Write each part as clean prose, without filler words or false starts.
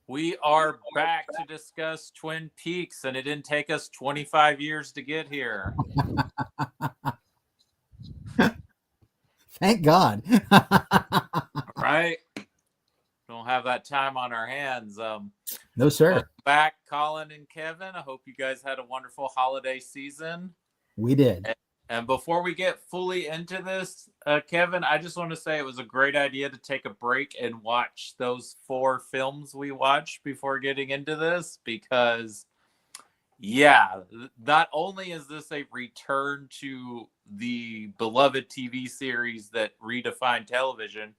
We are back to discuss Twin Peaks, and it didn't take us 25 years to get here. Thank God. Right? Don't have that time on our hands. No, sir. Welcome back, Colin and Kevin. I hope you guys had a wonderful holiday season. We did. And before we get fully into this, Kevin, I just want to say it was a great idea to take a break and watch those 4 films we watched before getting into this because, yeah, not only is this a return to the beloved TV series that redefined television,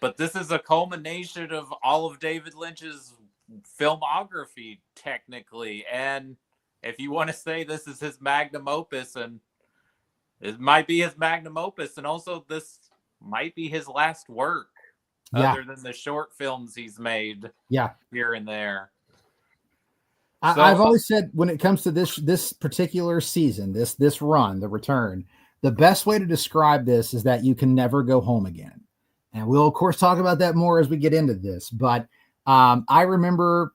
but this is a culmination of all of David Lynch's filmography, technically. And if you want to say this is his magnum opus, and it might be his magnum opus, and also this might be his last work, other than the short films he's made here and there. I've always said when it comes to this particular season, this run, the return, the best way to describe this is that you can never go home again. And we'll, of course, talk about that more as we get into this. But I remember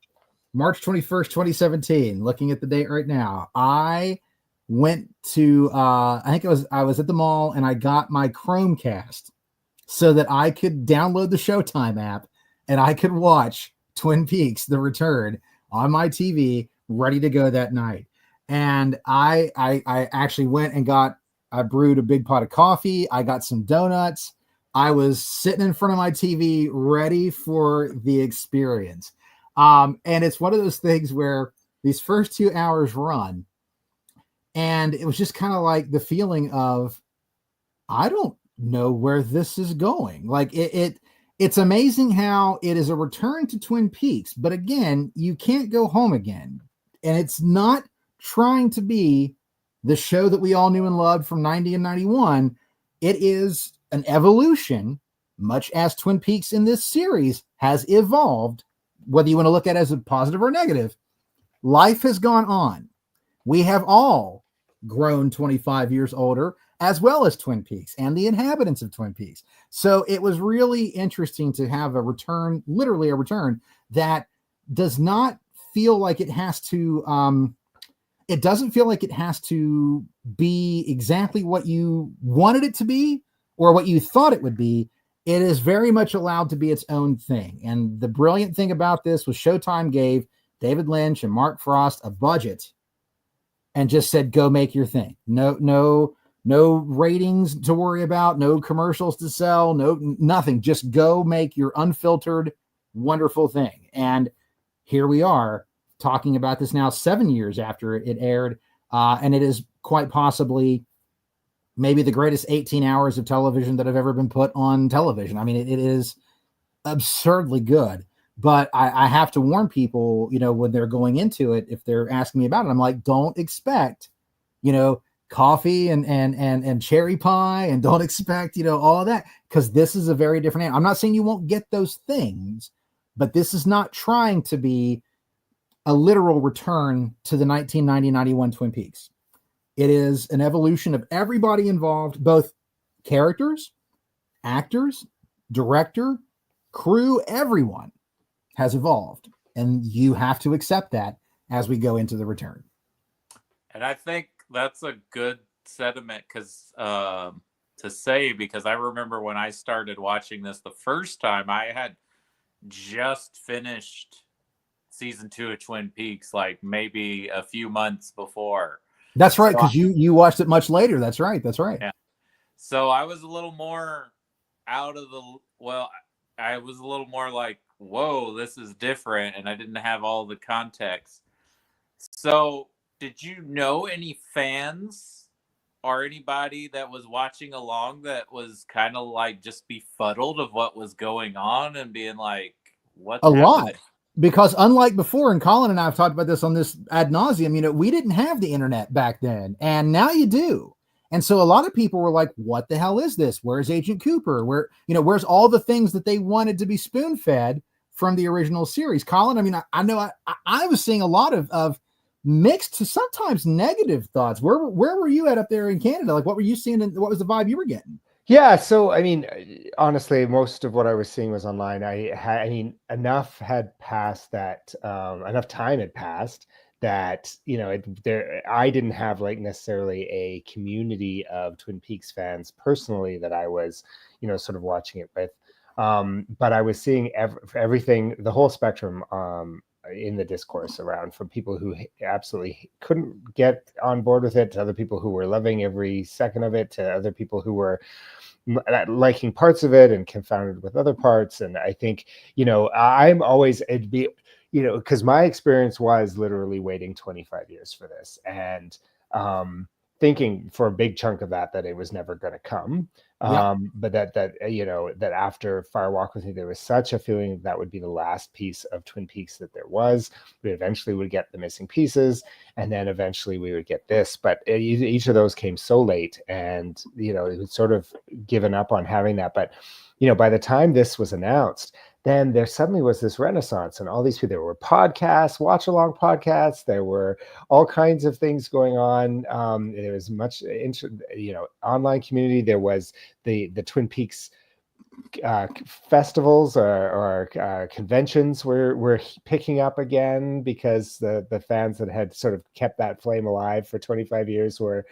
March 21st, 2017, looking at the date right now, I went to, I was at the mall and I got my Chromecast so that I could download the Showtime app and I could watch Twin Peaks, The Return on my TV, ready to go that night. And I actually went and I brewed a big pot of coffee. I got some donuts. I was sitting in front of my TV ready for the experience. And it's one of those things where these first 2 hours run, and it was just kind of like the feeling of, I don't know where this is going. Like it's amazing how it is a return to Twin Peaks, but again, you can't go home again. And it's not trying to be the show that we all knew and loved from 90 and 91. It is an evolution, much as Twin Peaks in this series has evolved, whether you want to look at it as a positive or negative. Life has gone on. We have all grown 25 years older, as well as Twin Peaks and the inhabitants of Twin Peaks. So it was really interesting to have a return, literally a return, that does not feel like it has to, it doesn't feel like it has to be exactly what you wanted it to be or what you thought it would be. It is very much allowed to be its own thing. And the brilliant thing about this was Showtime gave David Lynch and Mark Frost a budget and just said, go make your thing. No ratings to worry about, no commercials to sell, nothing. Just go make your unfiltered, wonderful thing. And here we are talking about this now 7 years after it aired. And it is quite possibly maybe the greatest 18 hours of television that have ever been put on television. I mean, it is absurdly good. But I have to warn people, when they're going into it, if they're asking me about it, I'm like, don't expect, coffee and cherry pie, and don't expect, all of that, because this is a very different animal. I'm not saying you won't get those things, but this is not trying to be a literal return to the 1990-91 Twin Peaks. It is an evolution of everybody involved, both characters, actors, director, crew, everyone has evolved, and you have to accept that as we go into the return. And I think that's a good sentiment because I remember when I started watching this the first time, I had just finished season 2 of Twin Peaks, like maybe a few months before. That's right, because you watched it much later. That's right. Yeah. So I was a little more I was a little more like, whoa, this is different, and I didn't have all the context. So did you know any fans or anybody that was watching along that was kind of like just befuddled of what was going on and being like, what's happening? Lot. Because unlike before, and Colin and I have talked about this on this ad nauseum, we didn't have the internet back then, and now you do. And so a lot of people were like, what the hell is this? Where's Agent Cooper? Where's all the things that they wanted to be spoon-fed from the original series? Colin, I mean, I know I was seeing a lot of mixed to sometimes negative thoughts. Where were you at up there in Canada? Like, what were you seeing? And what was the vibe you were getting? Yeah, so I mean, honestly, most of what I was seeing was online. I mean, enough had passed that enough time had passed that I didn't have like necessarily a community of Twin Peaks fans personally that I was sort of watching it with. But I was seeing everything, the whole spectrum in the discourse around, from people who absolutely couldn't get on board with it, to other people who were loving every second of it, to other people who were liking parts of it and confounded with other parts. And I think, I'm always, it'd be, because my experience was literally waiting 25 years for this, and thinking for a big chunk of that it was never going to come. Yep. But that after Fire Walk with Me, there was such a feeling that would be the last piece of Twin Peaks that there was. We eventually would get the missing pieces, and then eventually we would get this. But each of those came so late, and it was sort of given up on having that. But by the time this was announced, then there suddenly was this renaissance, and all these people, there were podcasts, watch along podcasts, there were all kinds of things going on. There was much online community. There was the Twin Peaks festivals or conventions were picking up again, because the fans that had sort of kept that flame alive for 25 years were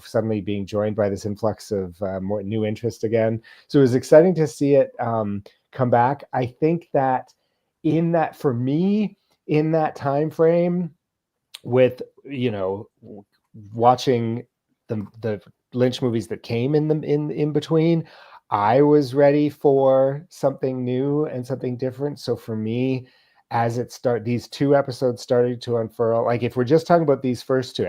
suddenly being joined by this influx of more new interest again. So it was exciting to see it come back. I think that for me, in that time frame, with watching the Lynch movies that came in between, I was ready for something new and something different. So for me, as these two episodes started to unfurl, like if we're just talking about these first two,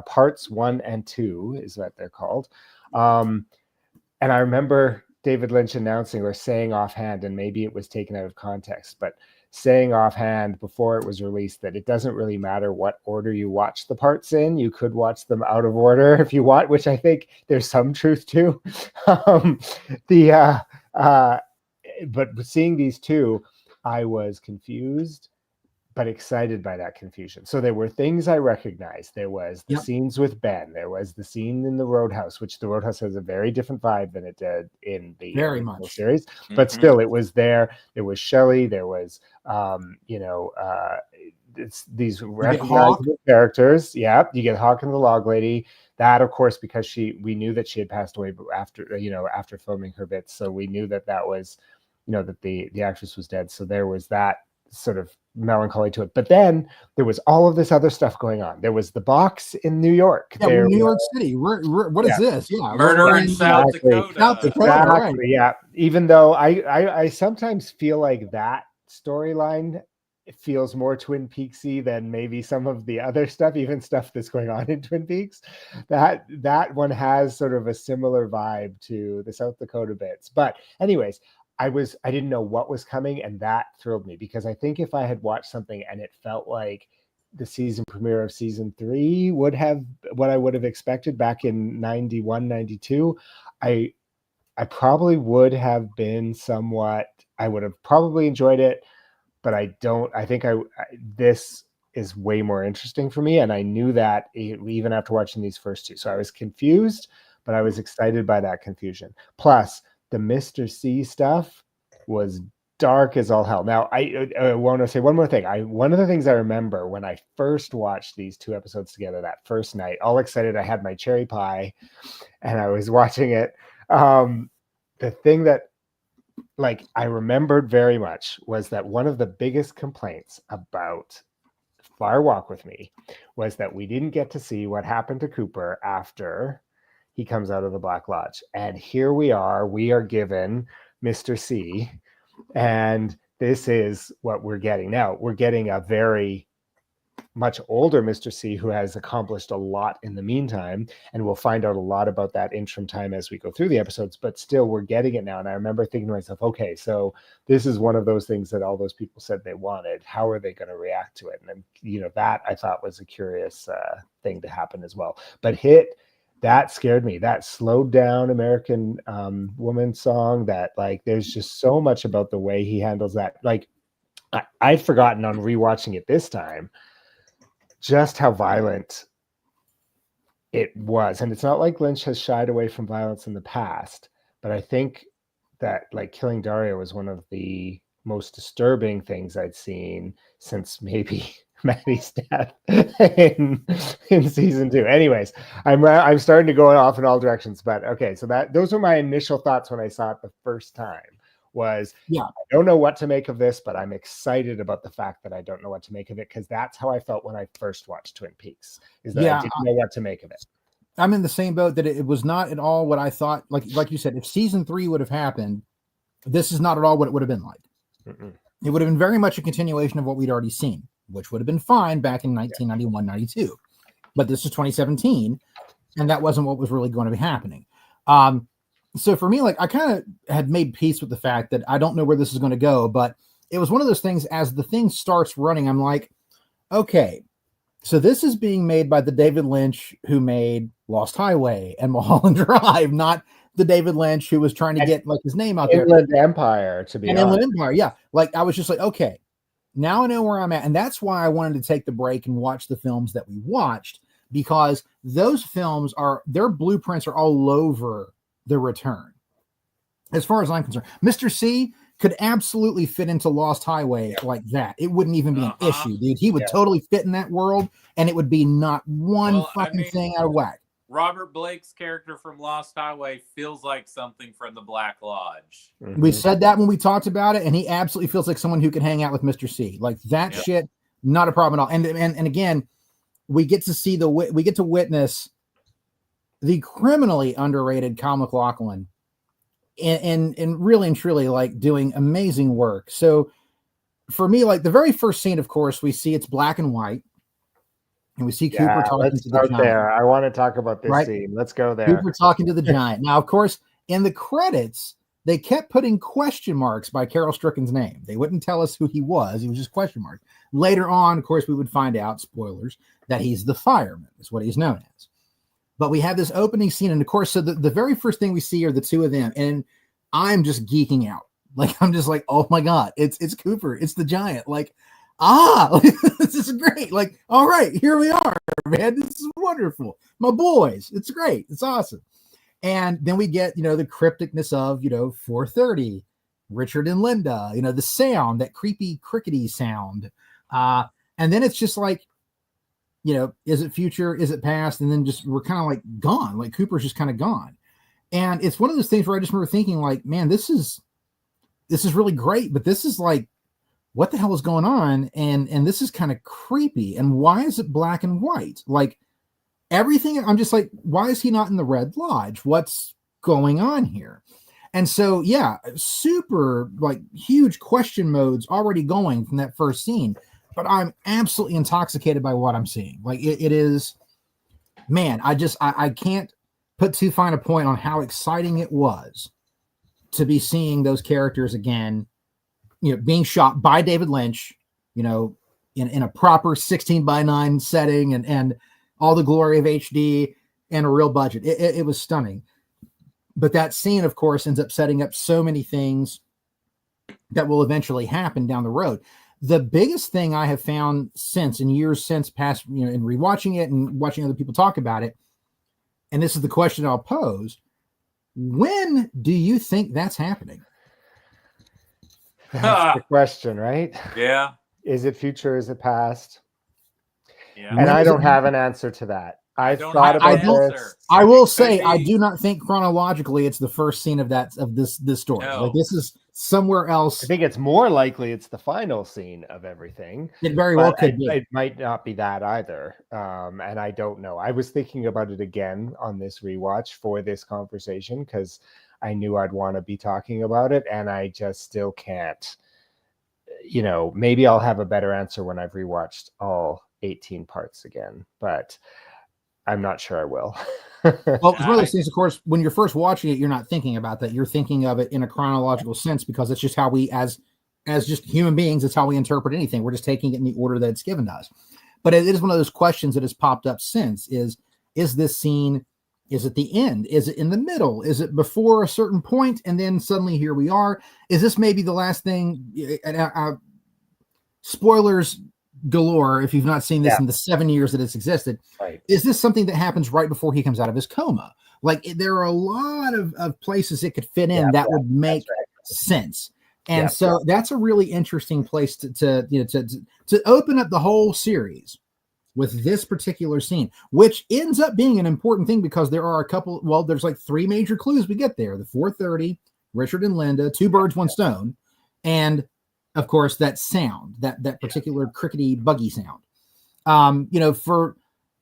parts 1 and 2 is what they're called. And I remember David Lynch announcing or saying offhand, and maybe it was taken out of context, but saying offhand before it was released, that it doesn't really matter what order you watch the parts in. You could watch them out of order if you want, which I think there's some truth to. But seeing these two, I was confused but excited by that confusion. So there were things I recognized. There was the scenes with Ben. There was the scene in the Roadhouse, which the Roadhouse has a very different vibe than it did in the original series. But still, it was there. There was Shelley. There was, it's these recognizable characters. Yeah, you get Hawk and the Log Lady. That, of course, because we knew that she had passed away after filming her bits. So we knew that was, that the actress was dead. So there was that sort of melancholy to it. But then there was all of this other stuff going on. There was the box in New York. Yeah, New York City. What is this? Yeah, murder in South Dakota. South Dakota, exactly. Right. Yeah. Even though I sometimes feel like that storyline, it feels more Twin Peaksy than maybe some of the other stuff, even stuff that's going on in Twin Peaks. That one has sort of a similar vibe to the South Dakota bits. But anyways, I didn't know what was coming, and that thrilled me, because I think if I had watched something and it felt like the season premiere of season 3 would have what I would have expected back in 91, 92, I probably would have been I would have probably enjoyed it, but I think this is way more interesting for me. And I knew that even after watching these first two. So I was confused, but I was excited by that confusion. Plus, the Mr. C stuff was dark as all hell. Now, I want to say one more thing. One of the things I remember when I first watched these two episodes together that first night, all excited, I had my cherry pie and I was watching it. The thing that I remembered very much was that one of the biggest complaints about Fire Walk with Me was that we didn't get to see what happened to Cooper after he comes out of the Black Lodge. And here we are given Mr. C, and this is what we're getting. Now, we're getting a very much older Mr. C who has accomplished a lot in the meantime, and we'll find out a lot about that interim time as we go through the episodes, but still we're getting it now. And I remember thinking to myself, okay, so this is one of those things that all those people said they wanted. How are they going to react to it? And then, that I thought was a curious thing to happen as well. But that scared me. That slowed down American Woman song, that there's just so much about the way he handles that. I'd forgotten on rewatching it this time just how violent It was, and it's not like Lynch has shied away from violence in the past, but I think that like killing Dario was one of the most disturbing things I'd seen since maybe Maddie's death in season 2. Anyways, I'm starting to go off in all directions, but okay, so those were my initial thoughts when I saw it the first time. Was yeah, I don't know what to make of this, but I'm excited about the fact that I don't know what to make of it, because that's how I felt when I first watched Twin Peaks, is that I didn't know what to make of it. I'm in the same boat, that it was not at all what I thought. Like you said, if season 3 would have happened, this is not at all what it would have been like. Mm-mm. It would have been very much a continuation of what we'd already seen, which would have been fine back in 1991, 92. But this is 2017, and that wasn't what was really going to be happening. So for me, like, I kind of had made peace with the fact that I don't know where this is going to go, but it was one of those things, as the thing starts running, I'm like, okay, so this is being made by the David Lynch who made Lost Highway and Mulholland Drive, not the David Lynch who was trying to get like his name out there. Inland Empire, to be honest. Inland Empire, yeah. Like, I was just like, okay, now I know where I'm at. And that's why I wanted to take the break and watch the films that we watched, because those films their blueprints are all over The Return. As far as I'm concerned, Mr. C could absolutely fit into Lost Highway like that. It wouldn't even be an issue, dude. He would totally fit in that world, and it would be not one thing out of whack. Robert Blake's character from Lost Highway feels like something from the Black Lodge. Mm-hmm. We said that when we talked about it, and he absolutely feels like someone who can hang out with Mr. C. Like that shit, not a problem at all. And again, we get to witness the criminally underrated Kyle MacLachlan and really and truly like doing amazing work. So for me, like the very first scene, of course, we see it's black and white. And we see Cooper talking to the giant. There. I want to talk about this scene. Let's go there. Cooper talking to the giant. Now, of course, in the credits, they kept putting question marks by Carol Stricken's name. They wouldn't tell us who he was. He was just question marks. Later on, of course, we would find out, spoilers, that he's the fireman, is what he's known as. But we have this opening scene. And of course, so the very first thing we see are the two of them. And I'm just geeking out. Like, I'm just like, oh my God, it's Cooper. It's the giant. Like, this is great. Like, all right, here we are, man. This is wonderful. My boys. It's great. It's awesome. And then we get, the crypticness of, 4:30, Richard and Linda, the sound, that creepy crickety sound. And then it's just like, is it future? Is it past? And then just, we're kind of like gone. Like Cooper's just kind of gone. And it's one of those things where I just remember thinking like, man, this is really great, but this is like, what the hell is going on? And this is kind of creepy. And why is it black and white? Like everything, I'm just like, why is he not in the Red Lodge? What's going on here? And so, yeah, super like huge question modes already going from that first scene, but I'm absolutely intoxicated by what I'm seeing. Like it is, man, I can't put too fine a point on how exciting it was to be seeing those characters again, being shot by David Lynch, in a proper 16:9 setting and all the glory of HD and a real budget. It was stunning. But that scene, of course, ends up setting up so many things that will eventually happen down the road. The biggest thing I have found in years since past, in rewatching it and watching other people talk about it, and this is the question I'll pose, when do you think that's happening? That's the question, right? Yeah. Is it future? Is it past? Yeah. And I don't have an answer to that. I've thought about this. I will say, I do not think chronologically it's the first scene of this story. No. Like this is somewhere else. I think it's more likely it's the final scene of everything. It very well could be. It might not be that either. And I don't know. I was thinking about it again on this rewatch for this conversation because I knew I'd want to be talking about it, and I just still can't. Maybe I'll have a better answer when I've rewatched all 18 parts again, but I'm not sure I will. Well, it's one of those things, of course, when you're first watching it, you're not thinking about that. You're thinking of it in a chronological sense because it's just how we, as just human beings, it's how we interpret anything. We're just taking it in the order that it's given to us. But it is one of those questions that has popped up since is this scene, is it the end? Is it in the middle? Is it before a certain point? And then suddenly here we are. Is this maybe the last thing? Spoilers, galore if you've not seen this in the 7 years that it's existed. Right. Is this something that happens right before he comes out of his coma? Like, there are a lot of places it could fit in that would make sense. And so that's a really interesting place to open up the whole series with this particular scene, which ends up being an important thing because there are a couple, well, there's like 3 major clues we get there. The 4:30, Richard and Linda, 2 birds, 1 stone. And of course, that sound, that particular crickety buggy sound.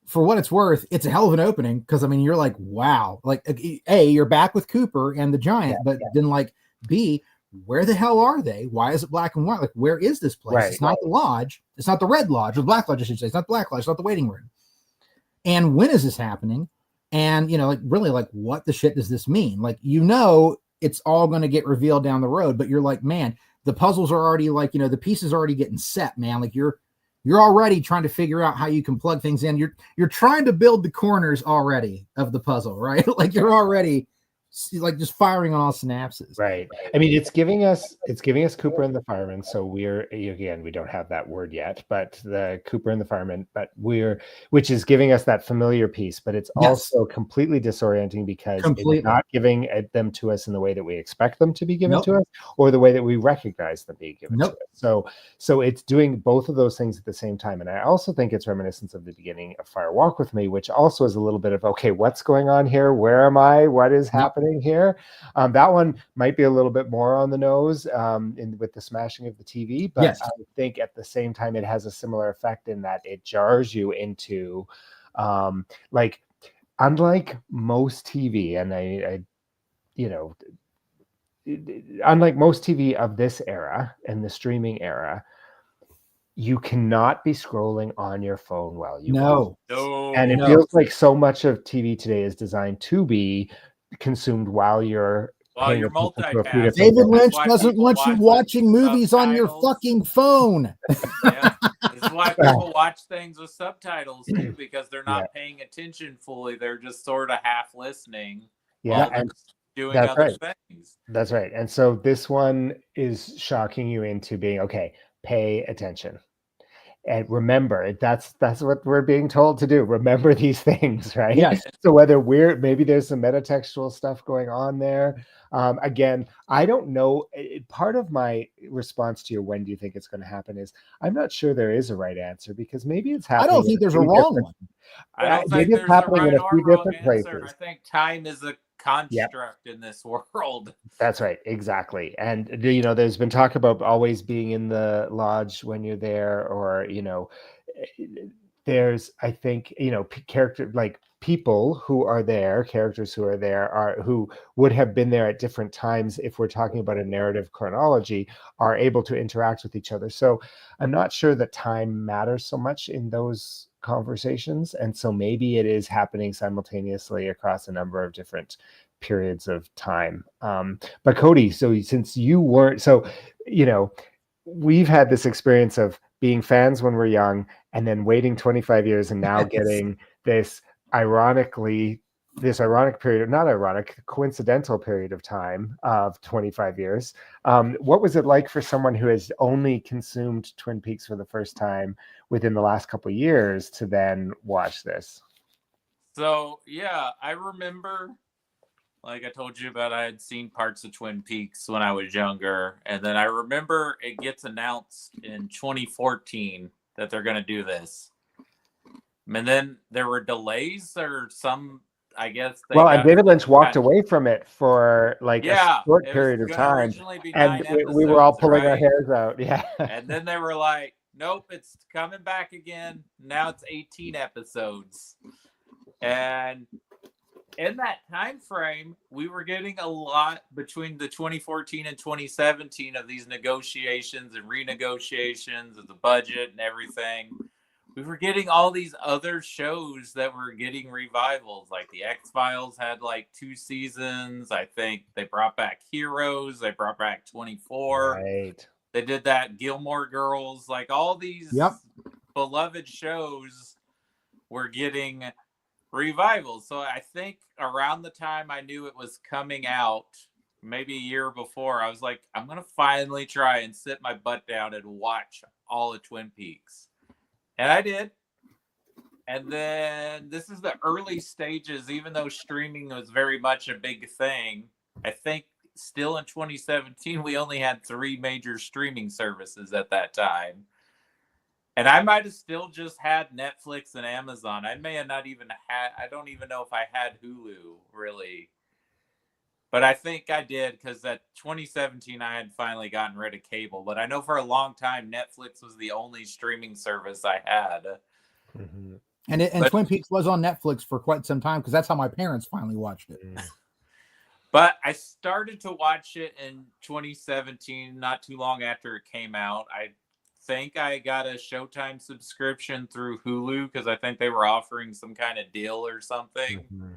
For what it's worth, it's a hell of an opening because, I mean, you're like, wow, like, A, you're back with Cooper and the giant, but then, like, B, where the hell are they? Why is it black and white? Like, where is this place? Right, it's not the lodge. It's not the red lodge or the black lodge, I should say. It's not the black lodge. It's not the waiting room. And when is this happening? And, like, really, like, what the shit does this mean? Like, it's all going to get revealed down the road, but you're like, man, the puzzles are already, like, the pieces are already getting set, man. Like, you're already trying to figure out how you can plug things in. You're trying to build the corners already of the puzzle, right? Like, you're already like just firing on all synapses. Right. I mean, it's giving us Cooper and the fireman. So we don't have that word yet, but the Cooper and the fireman, which is giving us that familiar piece, but it's also completely disorienting because it's not giving them to us in the way that we expect them to be given to us or the way that we recognize them being given to us. So it's doing both of those things at the same time. And I also think it's reminiscent of the beginning of Fire Walk with Me, which also is a little bit of, okay, what's going on here? Where am I? What is happening here? That one might be a little bit more on the nose with the smashing of the TV, but I think at the same time it has a similar effect in that it jars you into like, unlike most TV, and unlike most TV of this era and the streaming era, you cannot be scrolling on your phone while you watch. And it feels like so much of TV today is designed to be consumed while you're multitasking. David Lynch doesn't want you watching movies on your fucking phone. Yeah. This is why people watch things with subtitles too, because they're not paying attention fully. They're just sort of half listening. And doing other things. That's right. And so this one is shocking you into being, okay, pay attention. And remember, that's what we're being told to do. Remember these things, right? Yes. So whether maybe there's some metatextual stuff going on there. Again, I don't know. Part of my response to your when do you think it's going to happen is I'm not sure there is a right answer because maybe it's happening. I don't think there's a wrong one. I don't think there's a right or wrong answer. I think time is a construct in this world. That's right, exactly. And there's been talk about always being in the lodge when you're there, or there's, I think, character, like people who are there, characters who are there who would have been there at different times, if we're talking about a narrative chronology, are able to interact with each other. So I'm not sure that time matters so much in those conversations, and so maybe it is happening simultaneously across a number of different periods of time. But Cody, so since you weren't, we've had this experience of being fans when we're young and then waiting 25 years and now getting this coincidental period of time of 25 years. What was it like for someone who has only consumed Twin Peaks for the first time within the last couple of years to then watch this? So, I remember, like I told you about, I had seen parts of Twin Peaks when I was younger. And then I remember it gets announced in 2014 that they're going to do this. And then there were delays or some, I guess. And David Lynch walked away from it for like a short period of time. And we were all pulling our hairs out. Yeah. And then they were like, nope, it's coming back again. Now it's 18 episodes. And in that time frame, we were getting a lot between the 2014 and 2017 of these negotiations and renegotiations of the budget and everything. We were getting all these other shows that were getting revivals. Like the X-Files had like 2 seasons. I think they brought back Heroes. They brought back 24. Right. They did that Gilmore Girls. Like all these beloved shows were getting revivals. So I think around the time I knew it was coming out, maybe a year before, I was like, I'm going to finally try and sit my butt down and watch all of Twin Peaks. And I did. And then this is the early stages, even though streaming was very much a big thing. I think still in 2017, we only had 3 major streaming services at that time. And I might have still just had Netflix and Amazon. I may have not even had, I don't even know if I had Hulu, really. But I think I did, because at 2017, I had finally gotten rid of cable. But I know for a long time, Netflix was the only streaming service I had. Mm-hmm. And Twin Peaks was on Netflix for quite some time, because that's how my parents finally watched it. But I started to watch it in 2017, not too long after it came out. I think I got a Showtime subscription through Hulu, because I think they were offering some kind of deal or something. Mm-hmm.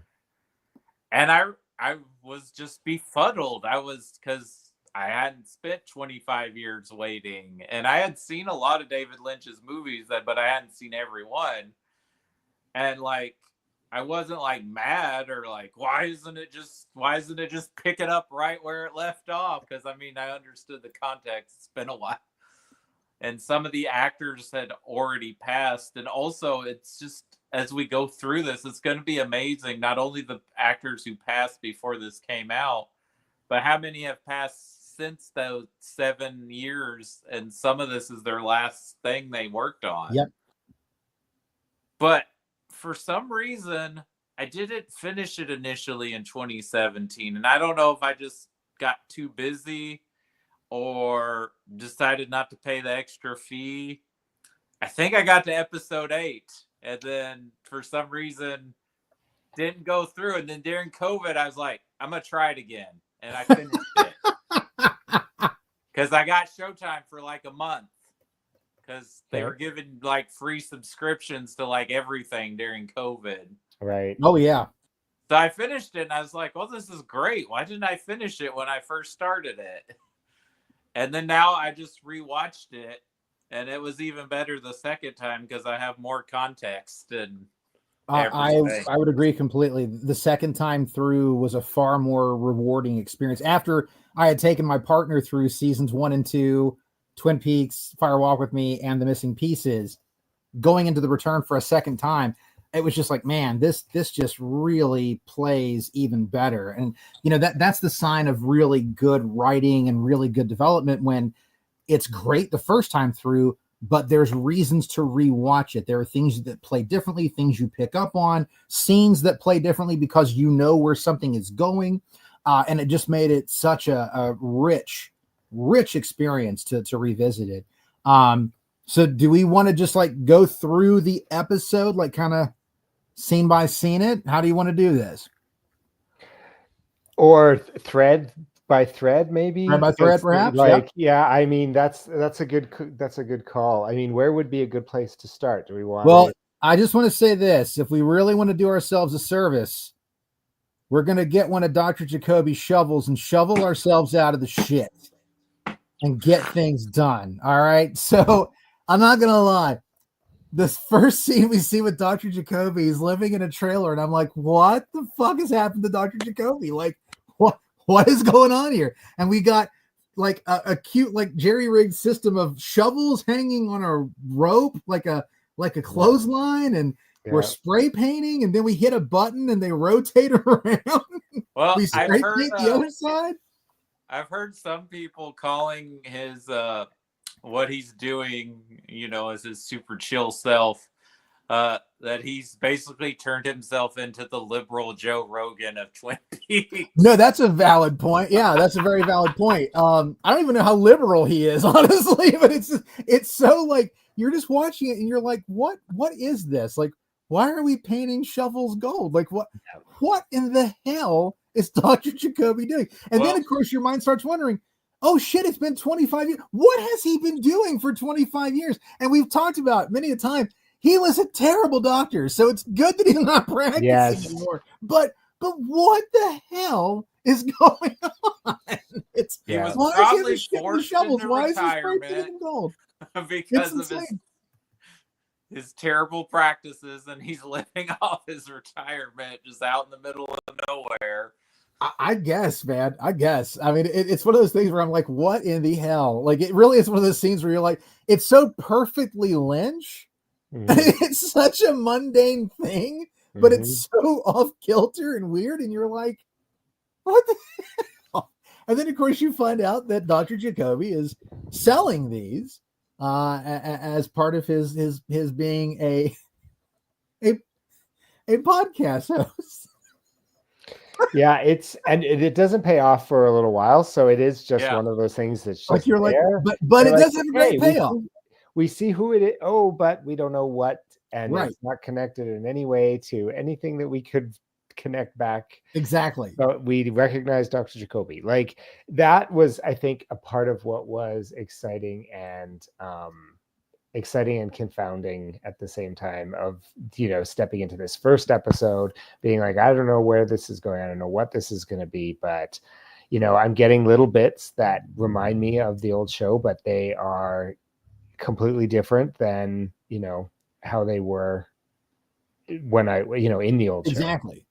And I was just befuddled. Because I hadn't spent 25 years waiting. And I had seen a lot of David Lynch's movies, but I hadn't seen every one. And like, I wasn't like mad or like, why isn't it just picking up right where it left off? Because I mean, I understood the context. It's been a while. And some of the actors had already passed. And also, it's just, as we go through this, it's going to be amazing. Not only the actors who passed before this came out, but how many have passed since those 7 years. And some of this is their last thing they worked on. Yep. But for some reason, I didn't finish it initially in 2017. And I don't know if I just got too busy or decided not to pay the extra fee. I think I got to episode 8, and then for some reason didn't go through. And then during COVID, I was like, I'm going to try it again. And I finished it. Because I got Showtime for like a month. Because they were giving like free subscriptions to like everything during COVID. Right. Oh, yeah. So I finished it and I was like, well, this is great. Why didn't I finish it when I first started it? And then now I just rewatched it, and it was even better the second time because I have more context and I would agree completely. The second time through was a far more rewarding experience. After I had taken my partner through seasons 1 and 2, Twin Peaks, Fire Walk with Me, and The Missing Pieces, going into the return for a second time, it was just like, man, this just really plays even better. And you know, that's the sign of really good writing and really good development, when it's great the first time through, but there's reasons to rewatch it. There are things that play differently, things you pick up on, scenes that play differently because you know where something is going. And it just made it such a rich experience to revisit it. So do we want to just like go through the episode, like kind of scene by scene it? How do you want to do this? Or thread by thread, maybe? Thread by thread, perhaps? Like, yeah, I mean, that's a good call. I mean, where would be a good place to start? Do we want? Well, I just want to say this. If we really want to do ourselves a service, we're going to get one of Dr. Jacoby's shovels and shovel ourselves out of the shit and get things done. All right. So I'm not going to lie. This first scene we see with Dr. Jacoby, he's living in a trailer, and I'm like, what the fuck has happened to Dr. Jacoby? Like, what is going on here? And we got like a cute, like jerry-rigged system of shovels hanging on a rope, like a clothesline, and we're spray painting, and then we hit a button and they rotate around. Well, we spray paint the other side. I've heard some people calling his what he's doing, you know, as his super chill self, that he's basically turned himself into the liberal Joe Rogan of Twin Peaks. No, that's a valid point. Yeah, that's a very valid point. I don't even know how liberal he is, honestly, but it's so like, you're just watching it and you're like, what is this? Like, why are we painting shovels gold? Like, what in the hell is Dr. Jacoby doing? And then, of course, your mind starts wondering, oh, shit, it's been 25 years. What has he been doing for 25 years? And we've talked about many a time, he was a terrible doctor, so it's good that he's not practicing anymore. But what the hell is going on? He was probably forced into retirement because of his terrible practices, and he's living off his retirement just out in the middle of nowhere. I guess, man. I guess. I mean, it's one of those things where I'm like, what in the hell? Like, it really is one of those scenes where you're like, it's so perfectly Lynch It's such a mundane thing, but it's so off kilter and weird, and you're like, what the hell? And then of course you find out that Dr. Jacoby is selling these as part of his being a podcast host. Yeah, it doesn't pay off for a little while, so it is just one of those things that's just like you're there. like, but it does have a great payoff. We see who it is. Oh, but we don't know what, and it's not connected in any way to anything that we could connect back. Exactly. But we recognize Dr. Jacoby. Like that was, I think, a part of what was exciting and confounding at the same time of, stepping into this first episode, being like, I don't know where this is going. I don't know what this is going to be, but, I'm getting little bits that remind me of the old show, but they are completely different than, how they were when I, in the old show.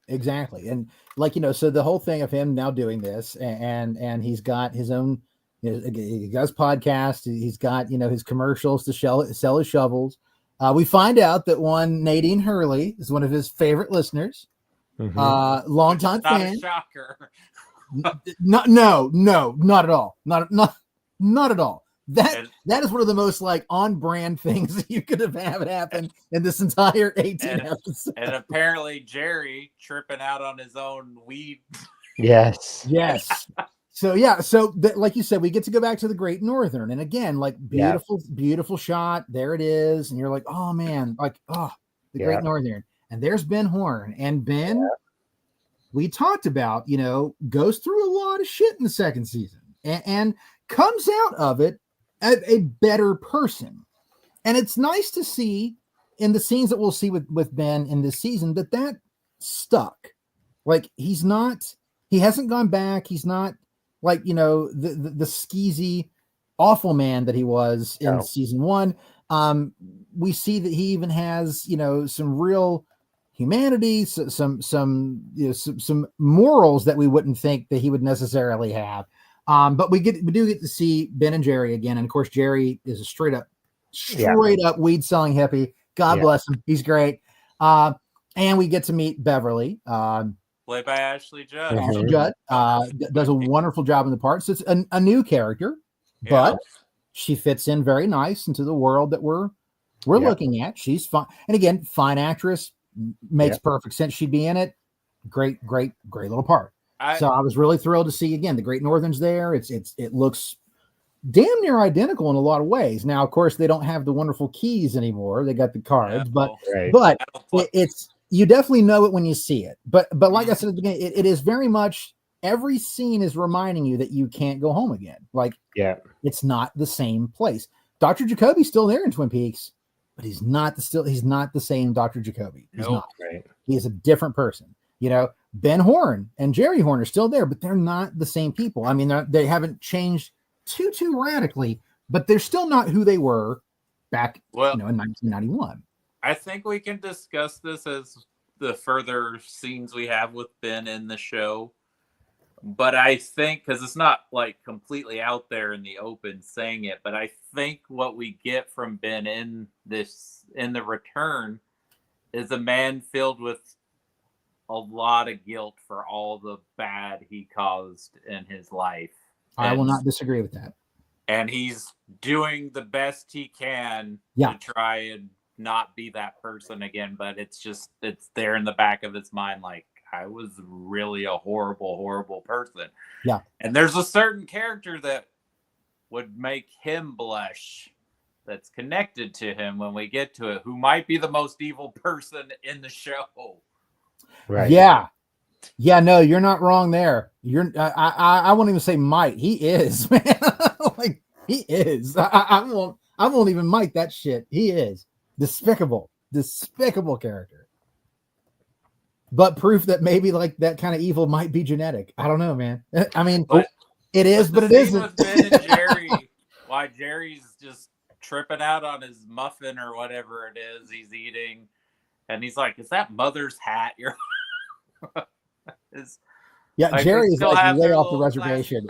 Exactly. And like, so the whole thing of him now doing this and he's got his own, he got his podcast. He's got, his commercials to sell his shovels. We find out that one Nadine Hurley is one of his favorite listeners. Longtime fan. Not a shocker. No, not at all. Not at all. That is one of the most like on brand things that you could have had happen in this entire 18 episodes. And apparently Jerry tripping out on his own weed. Yes. So like you said, we get to go back to the Great Northern, and again, like beautiful shot. There it is, and you're like, oh man, the Great Northern, and there's Ben Horn, and Ben, we talked about, goes through a lot of shit in the second season, and comes out of it a better person, and it's nice to see in the scenes that we'll see with Ben in this season that stuck. Like he hasn't gone back. He's not like, the skeezy, awful man that he was in season 1. We see that he even has, some real humanity, some morals that we wouldn't think that he would necessarily have. But we do get to see Ben and Jerry again. And of course, Jerry is a straight up weed selling hippie. God bless him. He's great. And we get to meet Beverly, played by Ashley Judd. Ashley Judd does a wonderful job in the part. So it's a new character, but she fits in very nice into the world that we're looking at. She's fine. And again, fine actress, makes perfect sense. She'd be in it. Great little part. So I was really thrilled to see again the Great Northern's there. It looks damn near identical in a lot of ways. Now, of course, they don't have the wonderful keys anymore. They got the cards, but it's you definitely know it when you see it. But like I said at the beginning, it is very much every scene is reminding you that you can't go home again. Like it's not the same place. Dr. Jacoby's still there in Twin Peaks, but he's not the same Dr. Jacoby. He's not. Right. He is a different person. Ben Horn and Jerry Horn are still there, but they're not the same people. I mean, they haven't changed too radically, but they're still not who they were back, in 1991. I think we can discuss this as the further scenes we have with Ben in the show. But I think, because it's not like completely out there in the open saying it, but I think what we get from Ben in the return is a man filled with a lot of guilt for all the bad he caused in his life. I will not disagree with that. And he's doing the best he can to try and not be that person again. But it's there in the back of his mind, like, I was really a horrible, horrible person. Yeah. And there's a certain character that would make him blush that's connected to him when we get to it, who might be the most evil person in the show. Right. Yeah. Yeah, no, you're not wrong there. I won't even say might. He is, man. Like he is. I won't even might that shit. He is despicable character. But proof that maybe like that kind of evil might be genetic. I don't know, man. I mean, it is, but it isn't. With Ben and Jerry, why Jerry's just tripping out on his muffin or whatever it is he's eating, and he's like, "Is that Mother's hat?" Jerry is like way off the reservation.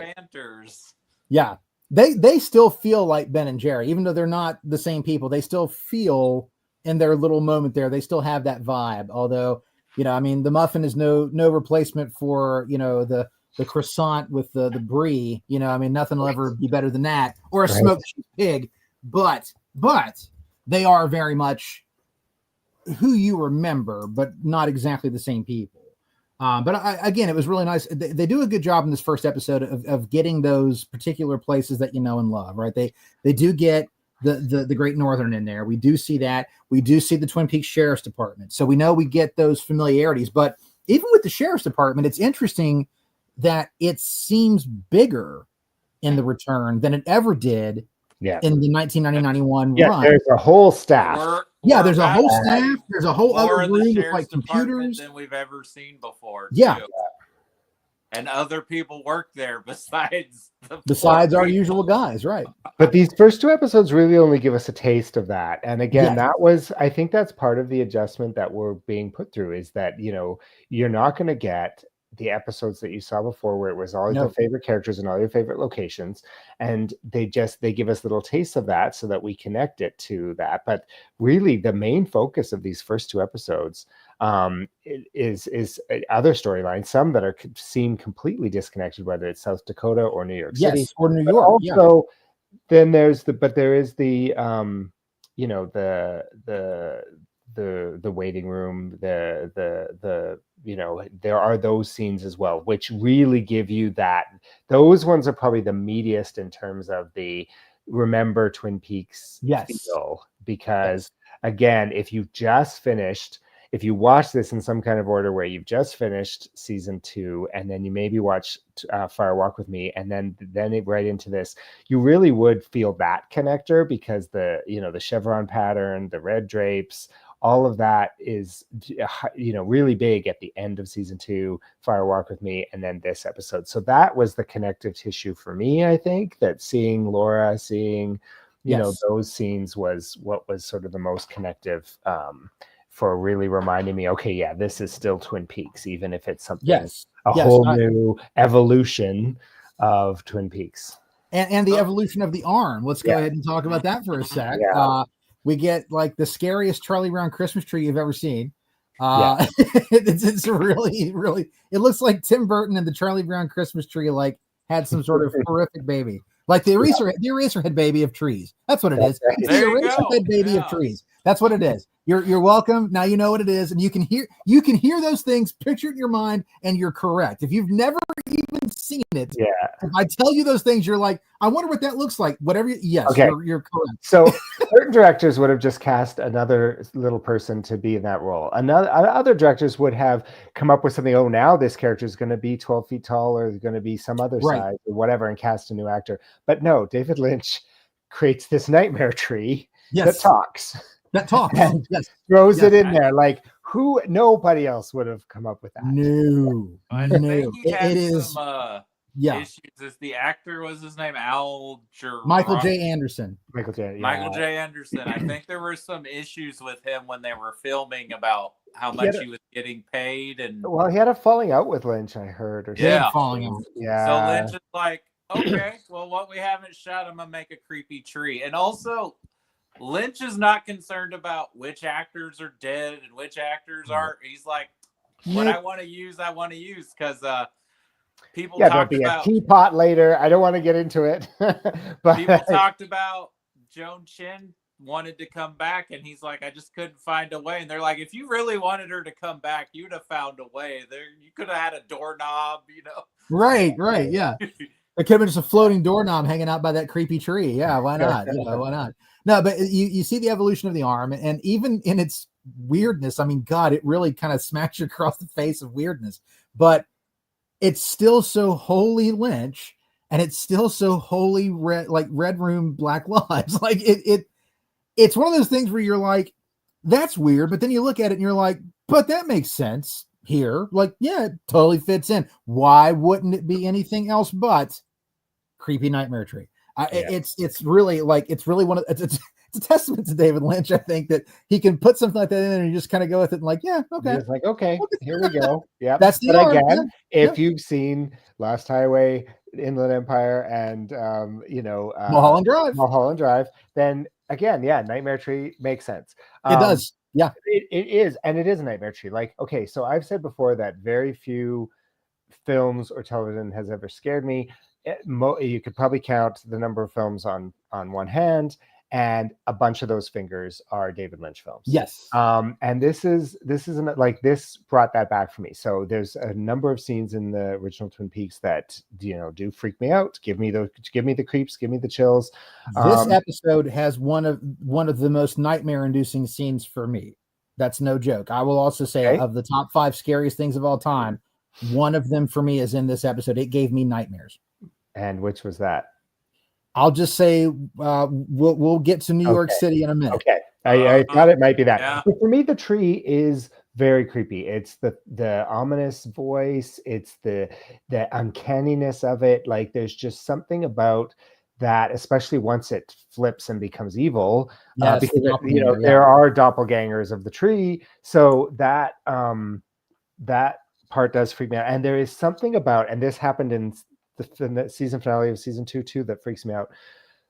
Yeah, they still feel like Ben and Jerry, even though they're not the same people. They still feel in their little moment there. They still have that vibe. Although, I mean, the muffin is no replacement for, the croissant with the brie. I mean, nothing will ever be better than that, or a smoked pig. But they are very much who you remember, but not exactly the same people. But again, it was really nice. They do a good job in this first episode of getting those particular places that you know and love, right? They do get the Great Northern in there. We do see that. We do see the Twin Peaks Sheriff's Department. So we know we get those familiarities. But even with the Sheriff's Department, it's interesting that it seems bigger in the return than it ever did in the 1990-91 run. There's a whole staff. There's a whole staff. There's a whole other room with like computers than we've ever seen before. Yeah. Too. And other people work there besides our usual guys, right? But these first 2 episodes really only give us a taste of that. And again, I think that's part of the adjustment that we're being put through, is that, you're not going to get the episodes that you saw before where it was all your favorite characters and all your favorite locations, and they give us little tastes of that so that we connect it to that. But really the main focus of these first 2 episodes is other storylines, some that seem completely disconnected, whether it's South Dakota or New York City or New York. Also, then there is the waiting room, there are those scenes as well, which really give you that. Those ones are probably the meatiest in terms of the remember Twin Peaks feel, because again, if you watch this in some kind of order where you've just finished season 2, and then you maybe watch Fire Walk with Me, and then right into this, you really would feel that connector, because the chevron pattern, the red drapes, all of that is, really big at the end of season 2, Fire Walk with Me, and then this episode. So that was the connective tissue for me. I think that seeing Laura, those scenes was what was sort of the most connective, for really reminding me, okay, this is still Twin Peaks, even if it's something, whole new evolution of Twin Peaks. And the evolution of the arm. Let's go ahead and talk about that for a sec. We get like the scariest Charlie Brown Christmas tree you've ever seen. It's really, really, it looks like Tim Burton and the Charlie Brown Christmas tree like had some sort of horrific baby. Like the Eraserhead baby of trees. That's what it is. It's the Eraserhead baby of trees. That's what it is. You're welcome. Now you know what it is, and you can hear those things, picture it in your mind, and you're correct. If you've never even seen it, if I tell you those things, you're like, I wonder what that looks like. Whatever. You're correct. So certain directors would have just cast another little person to be in that role. Other directors would have come up with something. Oh, now this character is going to be 12 feet tall, or going to be some other size, or whatever, and cast a new actor. But no, David Lynch creates this nightmare tree that talks. And throws it in there. Like, nobody else would have come up with that. No. It is issues. Is the actor, was his name Michael J. Anderson. Michael J. Anderson. I think there were some issues with him when they were filming about how much he was getting paid, and he had a falling out with Lynch, I heard, falling out. So Lynch is like, okay, well, what we haven't shot, I'm gonna make a creepy tree. And also, Lynch is not concerned about which actors are dead and which actors aren't. He's like, what I want to use, because people talked about a teapot later. I don't want to get into it. But people talked about Joan Chen wanted to come back, and he's like, I just couldn't find a way. And they're like, if you really wanted her to come back, you'd have found a way. You could have had a doorknob, Right, yeah. It could have been just a floating doorknob hanging out by that creepy tree. Yeah, why not? Why not? No, but you see the evolution of the arm, and even in its weirdness, I mean, God, it really kind of smacks you across the face of weirdness. But it's still so wholly Lynch, and it's still so wholly Red Room Black Lives. Like it's one of those things where you're like, that's weird, but then you look at it and you're like, but that makes sense here. Like, yeah, it totally fits in. Why wouldn't it be anything else but creepy nightmare tree? It's really one of it's a testament to David Lynch. I think that he can put something like that in and you just kind of go with it and like, okay. It's like, okay, here we go. Yeah. That's the arm. Again, if you've seen Lost Highway, Inland Empire, and Mulholland Drive, then again, yeah, Nightmare Tree makes sense. It does. Yeah. It is, and it is a Nightmare Tree. Like, okay, so I've said before that very few films or television has ever scared me. You could probably count the number of films on one hand, and a bunch of those fingers are David Lynch films. Yes. And this like, this brought that back for me. So there's a number of scenes in the original Twin Peaks that do freak me out, give me the creeps, give me the chills. This episode has one of the most nightmare-inducing scenes for me. That's no joke. I will also say, of the top 5 scariest things of all time, one of them for me is in this episode. It gave me nightmares. And which was that? I'll just say we'll get to New York City in a minute. Okay, I thought it might be that. Yeah. But for me, the tree is very creepy. It's the ominous voice. It's the uncanniness of it. Like, there's just something about that, especially once it flips and becomes evil. Yes, because there are doppelgangers of the tree. So that that part does freak me out. And there is something about, and this happened in the season finale of season 2 too, that freaks me out.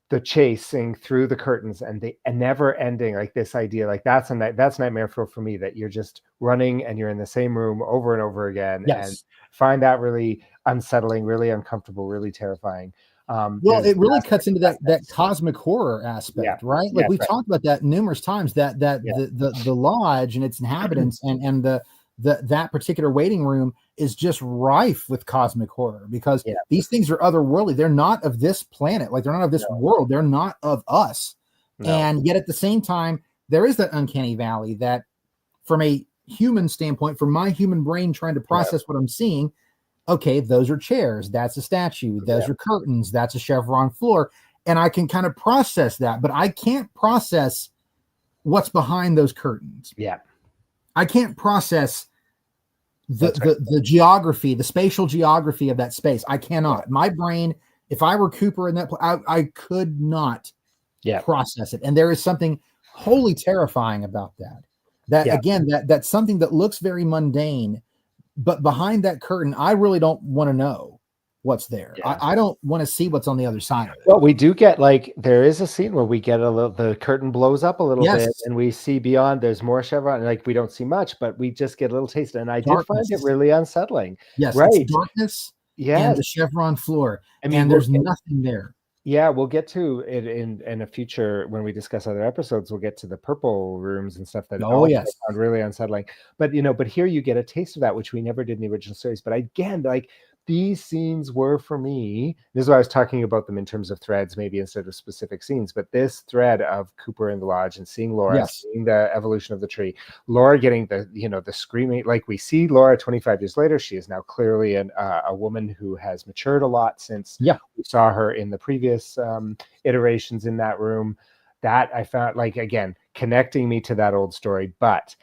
The chasing through the curtains and the never ending, like, this idea, like, that's nightmare for me, that you're just running and you're in the same room over and over again. Yes. And find that really unsettling, really uncomfortable, really terrifying. Well, it really cuts into that cosmic horror aspect, right? Like, we've talked about that numerous times, that the lodge and its inhabitants and that particular waiting room is just rife with cosmic horror, because these things are otherworldly. They're not of this planet. Like, they're not of this world. They're not of us. No. And yet at the same time, there is that uncanny valley that, from a human standpoint, from my human brain trying to process what I'm seeing, okay, those are chairs. That's a statue. Those are curtains. That's a chevron floor. And I can kind of process that, but I can't process what's behind those curtains. Yeah. I can't process the geography, the spatial geography of that space. I cannot. My brain, if I were Cooper in that, I could not process it. And there is something wholly terrifying about that. Again, that's something that looks very mundane, but behind that curtain, I really don't want to know what's there. I don't want to see what's on the other side of it. Well, we do get, like, there is a scene where we get the curtain blows up a little bit, and we see beyond. There's more chevron. Like, we don't see much, but we just get a little taste. And I did find it really unsettling. Yes, right. It's darkness. And the chevron floor. I mean, and there's nothing there. Yeah, we'll get to it in a future when we discuss other episodes. We'll get to the purple rooms and stuff that sound really unsettling. But but here you get a taste of that, which we never did in the original series. But again, like, these scenes were, for me, this is why I was talking about them in terms of threads, maybe instead of specific scenes, but this thread of Cooper in the lodge and seeing Laura, seeing the evolution of the tree, Laura getting the screaming, like, we see Laura 25 years later. She is now clearly a woman who has matured a lot since we saw her in the previous iterations in that room. That I found, like, again, connecting me to that old story, but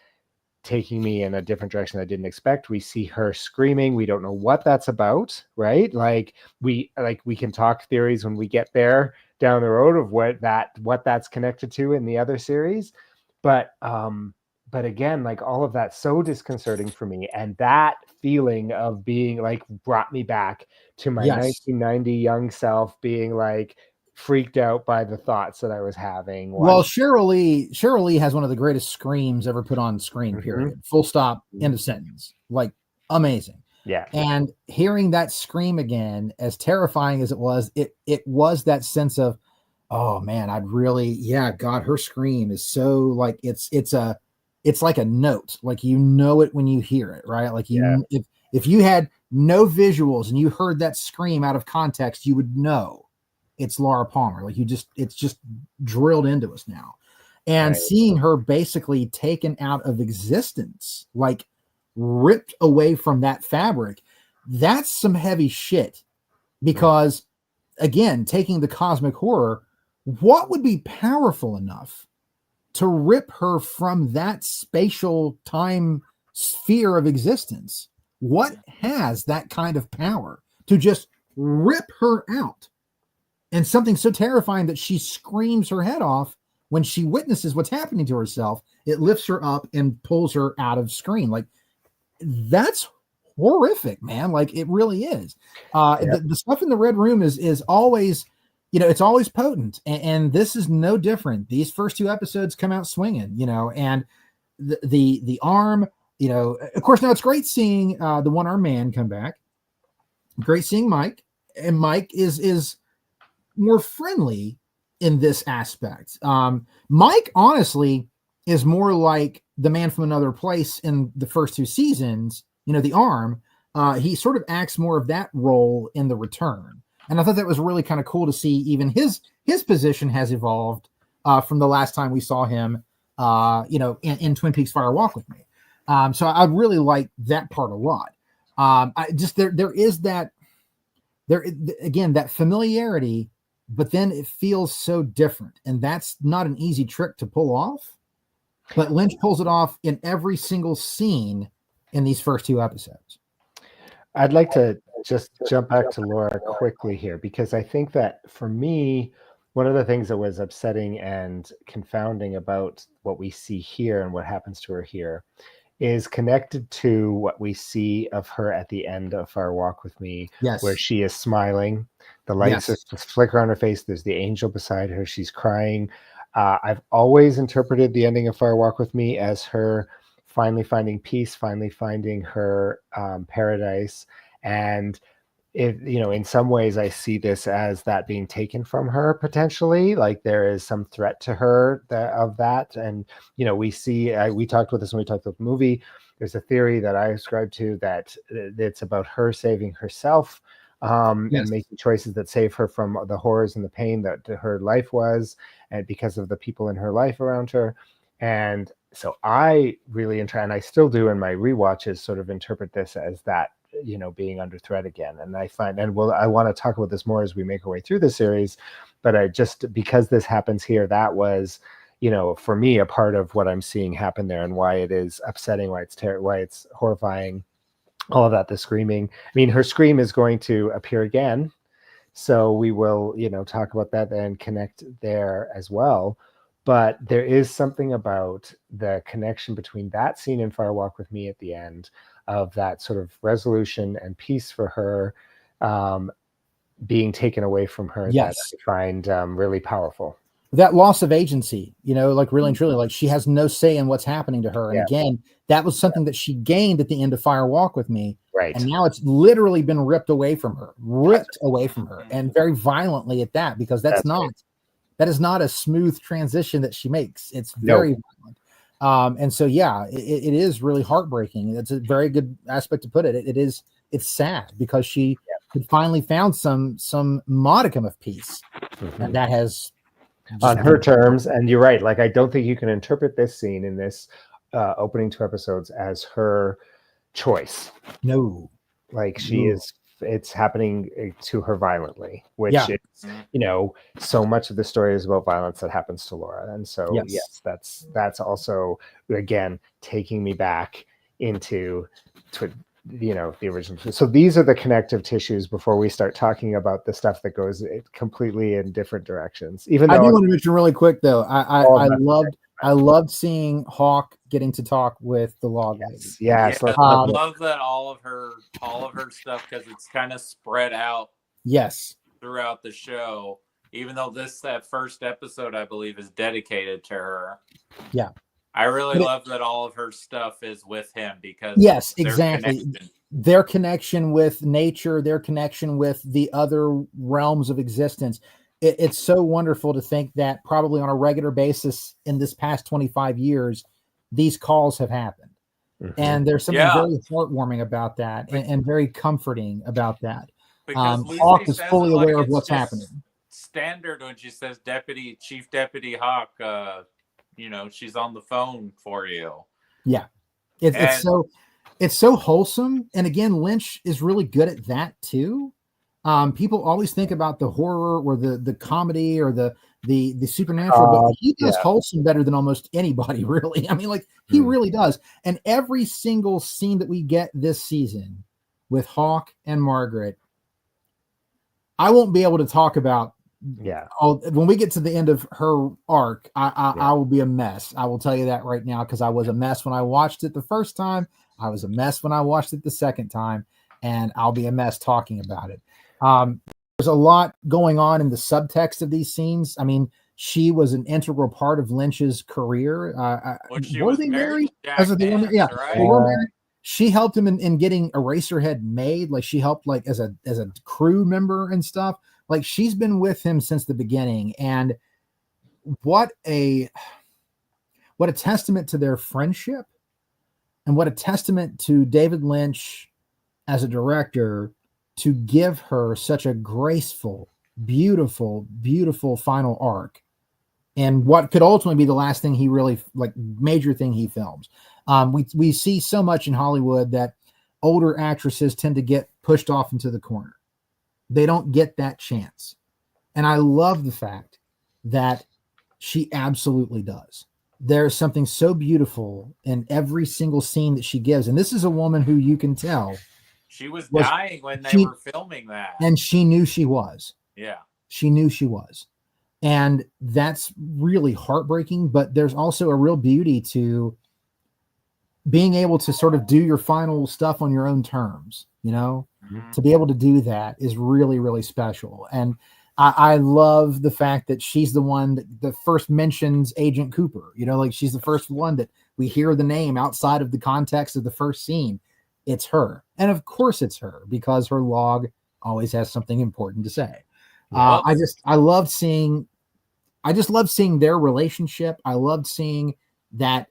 taking me in a different direction I didn't expect. We see her screaming. We don't know what that's about, right? Like, we can talk theories when we get there down the road of what that's connected to in the other series. But again, like, all of that's so disconcerting for me. And that feeling of being, like, brought me back to my 1990 young self, being, like, freaked out by the thoughts that I was having. Well, Cheryl Lee has one of the greatest screams ever put on screen, period. Full stop, end of sentence. Like, amazing. Yeah. And hearing that scream again, as terrifying as it was was that sense of, oh man, God, her scream is so, like, it's like a note, like, you know it when you hear it, right? Like, if you had no visuals and you heard that scream out of context, you would know it's Laura Palmer. Like, it's just drilled into us now. And seeing her basically taken out of existence, like, ripped away from that fabric, that's some heavy shit. Because, again, taking the cosmic horror, what would be powerful enough to rip her from that spatial time sphere of existence? What has that kind of power to just rip her out? And something so terrifying that she screams her head off when she witnesses what's happening to herself. It lifts her up and pulls her out of screen. Like, that's horrific, man. Like, it really is. The stuff in the red room is always it's always potent, and this is no different. These first 2 episodes come out swinging, and the arm, of course. Now it's great seeing the one-armed man come back. Great seeing Mike, and Mike is more friendly in this aspect. Mike honestly is more like the man from another place in the first 2 seasons. The arm. He sort of acts more of that role in the return. And I thought that was really kind of cool to see. Even his position has evolved from the last time we saw him, in Twin Peaks Fire Walk with Me. So I really like that part a lot. There is that, again, that familiarity, but then it feels so different. And that's not an easy trick to pull off. But Lynch pulls it off in every single scene in these first 2 episodes. I'd like to just jump back to Laura quickly here, because I think that for me, one of the things that was upsetting and confounding about what we see here and what happens to her here is connected to what we see of her at the end of Fire Walk with Me, yes, where she is smiling. The lights flicker on her face. There's the angel beside her. She's crying. I've always interpreted the ending of Fire Walk with Me as her finally finding peace, finally finding her paradise. And in some ways I see this as that being taken from her potentially, like there is some threat to her of that. And, we see, we talked about this when we talked about the movie. There's a theory that I ascribe to that it's about her saving herself and making choices that save her from the horrors and the pain that her life was, and because of the people in her life around her. And so I really and I still do in my rewatches sort of interpret this as that, being under threat again. And I find, and I want to talk about this more as we make our way through the series, but because this happens here, that was, for me, a part of what I'm seeing happen there, and why it is upsetting, why it's horrifying, all of that, the screaming. I mean, her scream is going to appear again. So we will, talk about that and connect there as well. But there is something about the connection between that scene in Fire Walk with Me at the end, of that sort of resolution and peace for her being taken away from her, that I find really powerful. That loss of agency, like really and truly, like she has no say in what's happening to her. And again, that was something that she gained at the end of Fire Walk with Me. Right. And now it's literally been ripped away from her, and very violently at that, because that is not a smooth transition that she makes. It's very violent. And so, it is really heartbreaking. That's a very good aspect to put it. It's sad because she had finally found some modicum of peace, and that has on her terms. And you're right. Like, I don't think you can interpret this scene in this opening 2 episodes as her choice. No, like she is. It's happening to her violently, which is, so much of the story is about violence that happens to Laura. And so, yes, that's also, again, taking me back into the original. So these are the connective tissues before we start talking about the stuff that goes completely in different directions. Even though I do want to mention really quick though, I loved seeing Hawk getting to talk with the log lady. Yes. I love that all of her stuff, because it's kind of spread out. Yes. Throughout the show, even though that first episode, I believe, is dedicated to her. Yeah. I really love that all of her stuff is with him, because their connection with nature, their connection with the other realms of existence. It's so wonderful to think that probably on a regular basis in this past 25 years, these calls have happened. Mm-hmm. And there's something very heartwarming about that, and very comforting about that. Hawk is fully aware of what's happening. Standard when she says Chief Deputy Hawk, she's on the phone for you. Yeah. It's so wholesome. And again, Lynch is really good at that too. People always think about the horror or the comedy or the supernatural, but he does wholesome better than almost anybody, really. I mean, like, he really does. And every single scene that we get this season with Hawk and Margaret, I won't be able to talk about. When we get to the end of her arc, I will be a mess. I will tell you that right now, because I was a mess when I watched it the first time. I was a mess when I watched it the second time, and I'll be a mess talking about it. a lot going on in the subtext of these scenes. I mean, she was an integral part of Lynch's career. Were they married? Jack Nance, yeah, right? they were married. She helped him in getting Eraserhead made. Like, she helped like as a crew member and stuff. Like, she's been with him since the beginning. And what a testament to their friendship, and what a testament to David Lynch as a director to give her such a graceful, beautiful, beautiful final arc, and what could ultimately be the last thing he really, like, major thing he films. We see so much in Hollywood that older actresses tend to get pushed off into the corner. They don't get that chance. And I love the fact that she absolutely does. There's something so beautiful in every single scene that she gives. And this is a woman who, you can tell, she was dying when they were filming that. And she knew she was. Yeah. She knew she was. And that's really heartbreaking, but there's also a real beauty to being able to sort of do your final stuff on your own terms, you know. Mm-hmm. To be able to do that is really, really special. And I love the fact that she's the one that first mentions Agent Cooper, you know, like, she's the first one that we hear the name outside of the context of the first scene. It's her. And of course it's her, because her log always has something important to say. Yep. I loved seeing their relationship. I loved seeing that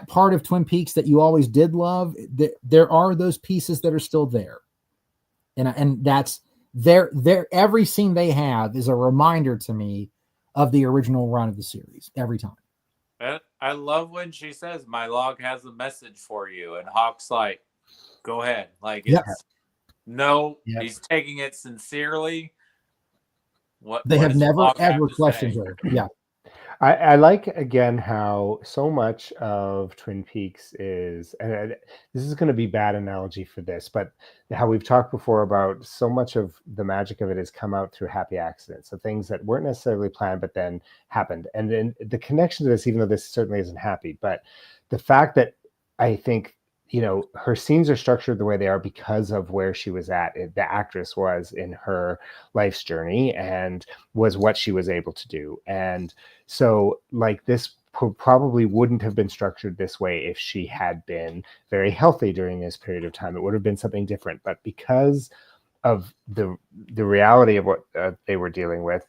part of Twin Peaks that you always did love. There are those pieces that are still there. And that's their every scene they have is a reminder to me of the original run of the series every time. I love when she says, "My log has a message for you," and Hawk's like, "Go ahead." Like, it's he's taking it sincerely. They have never ever questioned her. Yeah. I like, again, how so much of Twin Peaks is, and this is going to be bad analogy for this, but how we've talked before about so much of the magic of it has come out through happy accidents, so things that weren't necessarily planned but then happened. And then the connection to this, even though this certainly isn't happy, but the fact that I think, you know, her scenes are structured the way they are because of where she was at. The actress was in her life's journey and was what she was able to do. And so, like, this probably wouldn't have been structured this way if she had been very healthy during this period of time. It would have been something different. But because of the reality of what they were dealing with,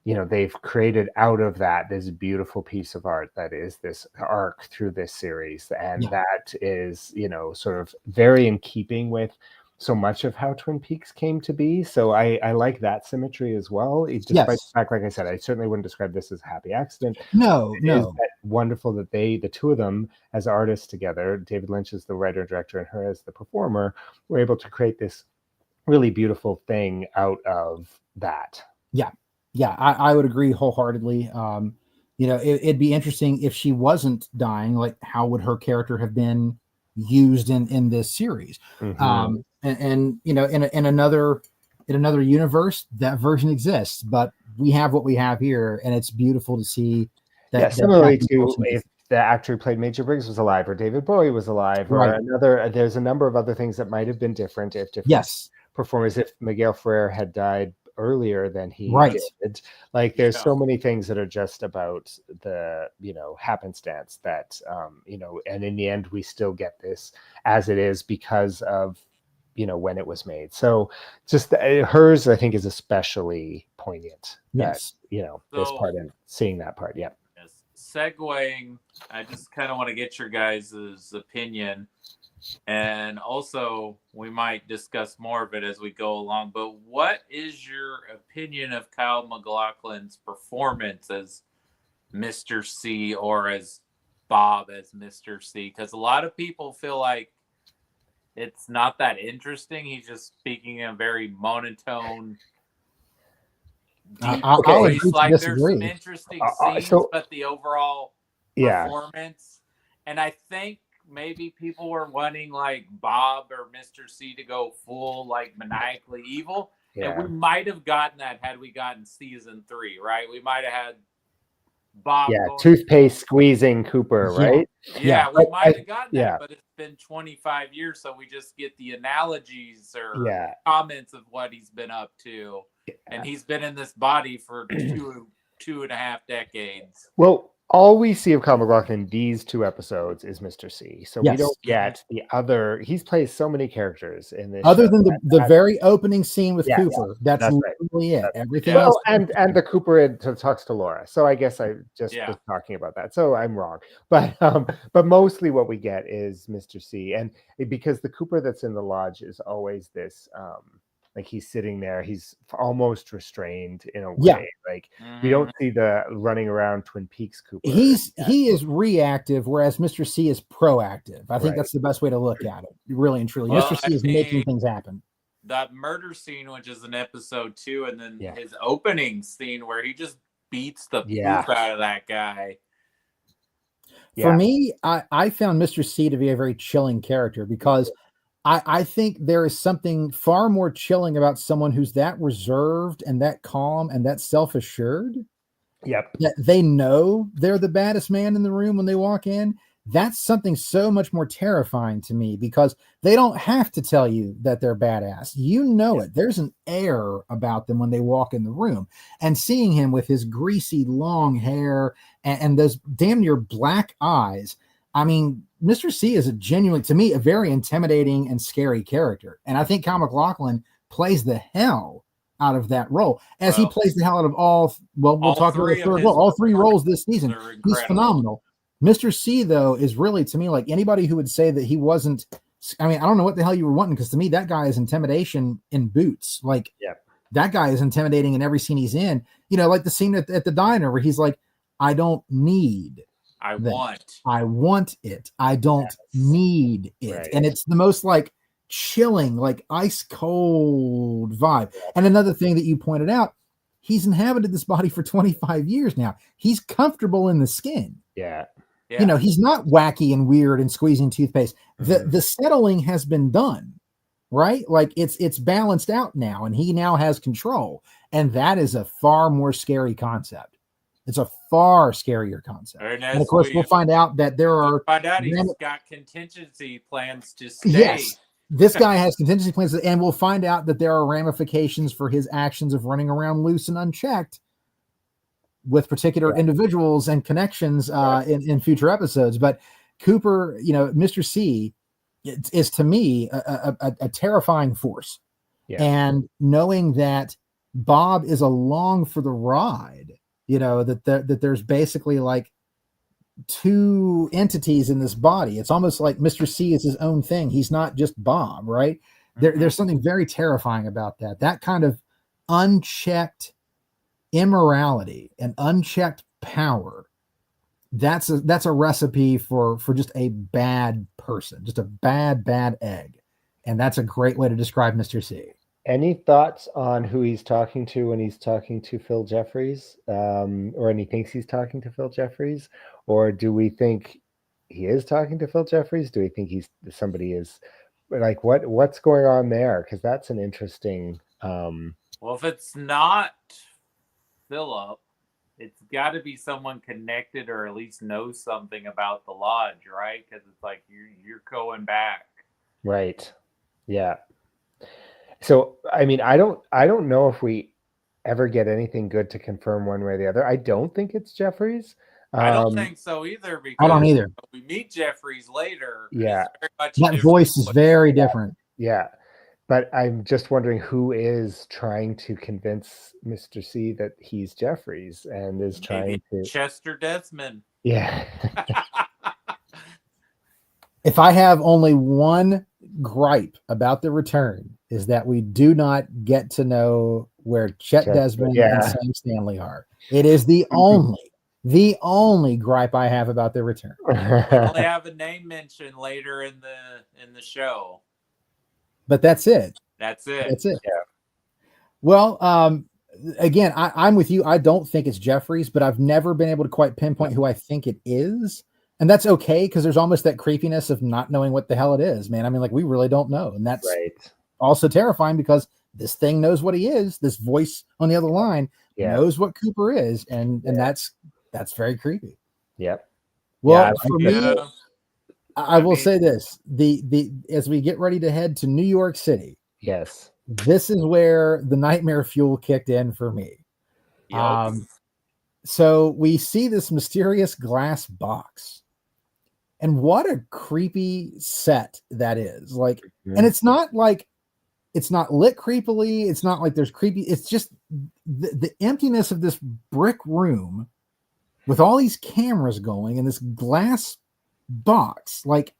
you know, they've created out of that this beautiful piece of art that is this arc through this series. And that is, you know, sort of very in keeping with so much of how Twin Peaks came to be. So I like that symmetry as well. Despite the fact, like I said, I certainly wouldn't describe this as a happy accident. No. Is that wonderful that the two of them as artists together, David Lynch is the writer and director and her as the performer, were able to create this really beautiful thing out of that. Yeah, I would agree wholeheartedly. You know, it'd be interesting if she wasn't dying. Like, how would her character have been used in this series? Mm-hmm. And you know, in another universe, that version exists, but we have what we have here, and it's beautiful to see that. Yeah, similarly to if the actor who played Major Briggs was alive, or David Bowie was alive, or there's a number of other things that might have been different if different performers, if Miguel Ferrer had died earlier than he did. Like, there's so many things that are just about the, you know, happenstance that, you know, and in the end we still get this as it is because of, you know, when it was made. So just hers, I think, is especially poignant. Yes. That, you know, this part and seeing that part. Yeah. Yes. Segueing, I just kind of want to get your guys' opinion. And also, we might discuss more of it as we go along. But what is your opinion of Kyle MacLachlan's performance as Mr. C, or as Bob as Mr. C? Because a lot of people feel like it's not that interesting. He's just speaking in a very monotone, deep voice. Like, there's some interesting scenes, but the overall performance. And I think maybe people were wanting, like, Bob or Mr. C to go full, like, maniacally evil. And we might have gotten that had we gotten season 3, right? We might have had Bob toothpaste squeezing Cooper, right? Yeah, we might have gotten that, but it's been 25 years, so we just get the analogies or comments of what he's been up to. and he's been in this body for 2.5 decades. Well, all we see of Kyle MacLachlan in these 2 episodes is Mr. C. So we don't get the other. He's played so many characters in this. Other show. than the very opening scene with Cooper, that's literally it. Everything else. And the Cooper talks to Laura. So I guess I just was talking about that. So I'm wrong. But mostly what we get is Mr. C. And because the Cooper that's in the lodge is always this like he's sitting there, he's almost restrained in a way. Yeah. Like we don't see the running around Twin Peaks Cooper. He is reactive, whereas Mr. C is proactive. I think that's the best way to look at it, really and truly. Mr. C is making things happen. That murder scene, which is in episode 2, and then his opening scene where he just beats the poop out of that guy. For me, I found Mr. C to be a very chilling character because I think there is something far more chilling about someone who's that reserved and that calm and that self-assured. Yep. That they know they're the baddest man in the room when they walk in. That's something so much more terrifying to me because they don't have to tell you that they're badass. You know it. There's an air about them when they walk in the room. And seeing him with his greasy long hair and those damn near black eyes, I mean, Mr. C is to me, a very intimidating and scary character. And I think Kyle MacLachlan plays the hell out of that role as he plays the hell out of all 3 roles this season. He's phenomenal. Mr. C, though, is really, to me, like anybody who would say that he wasn't, I mean, I don't know what the hell you were wanting, because to me, that guy is intimidation in boots. Like, that guy is intimidating in every scene he's in. You know, like the scene at the diner where he's like, I don't need I want it. I don't need it. Right. And it's the most like chilling, like ice cold vibe. And another thing that you pointed out, he's inhabited this body for 25 years now. He's comfortable in the skin. Yeah. You know, he's not wacky and weird and squeezing toothpaste. The settling has been done, right? Like it's balanced out now, and he now has control. And that is a far more scary concept. It's a far scarier concept. And of course, we'll find out that he's got contingency plans to stay. Yes, this guy has contingency plans, and we'll find out that there are ramifications for his actions of running around loose and unchecked with particular individuals and connections in future episodes. But Cooper, you know, Mr. C is to me a terrifying force. Yeah. And knowing that Bob is along for the ride, you know, that there's basically like 2 entities in this body. It's almost like Mr. C is his own thing. He's not just Bob, right? There's something very terrifying about that. That kind of unchecked immorality and unchecked power. That's a recipe for just a bad person, just a bad egg. And that's a great way to describe Mr. C. Any thoughts on who he's talking to when he's talking to Phil Jeffries, or he thinks he's talking to Phil Jeffries? Or do we think he is talking to Phil Jeffries? Do we think somebody is like, what's going on there? Because that's an interesting. Well, if it's not Philip, it's got to be someone connected or at least knows something about the lodge, right? Because it's like you're going back, right? Yeah. So, I mean, I don't know if we ever get anything good to confirm one way or the other. I don't think it's Jeffries. I don't think so either. Because I don't either. We meet Jeffries later. Yeah. That voice is very different. Yeah. But I'm just wondering who is trying to convince Mr. C that he's Jeffries and is trying to. Chester Desmond. Yeah. If I have only one gripe about the return, is that we do not get to know where Chet Desmond and Sam Stanley are. It is the only gripe I have about the return. We only have a name mention later in the show. But that's it. That's it. That's it. Yeah. Well, again, I'm with you. I don't think it's Jeffries, but I've never been able to quite pinpoint who I think it is. And that's okay, because there's almost that creepiness of not knowing what the hell it is, man. I mean, like, we really don't know. And that's also terrifying, because this thing knows what he is. This voice on the other line knows what Cooper is. And that's very creepy. Yep. Well, for me, I will say this, the as we get ready to head to New York City. Yes. this is where the nightmare fuel kicked in for me. Yep. So we see this mysterious glass box, and what a creepy set that is. Like, and it's not like it's not lit creepily. It's not like there's creepy. It's just the emptiness of this brick room with all these cameras going and this glass box. Like,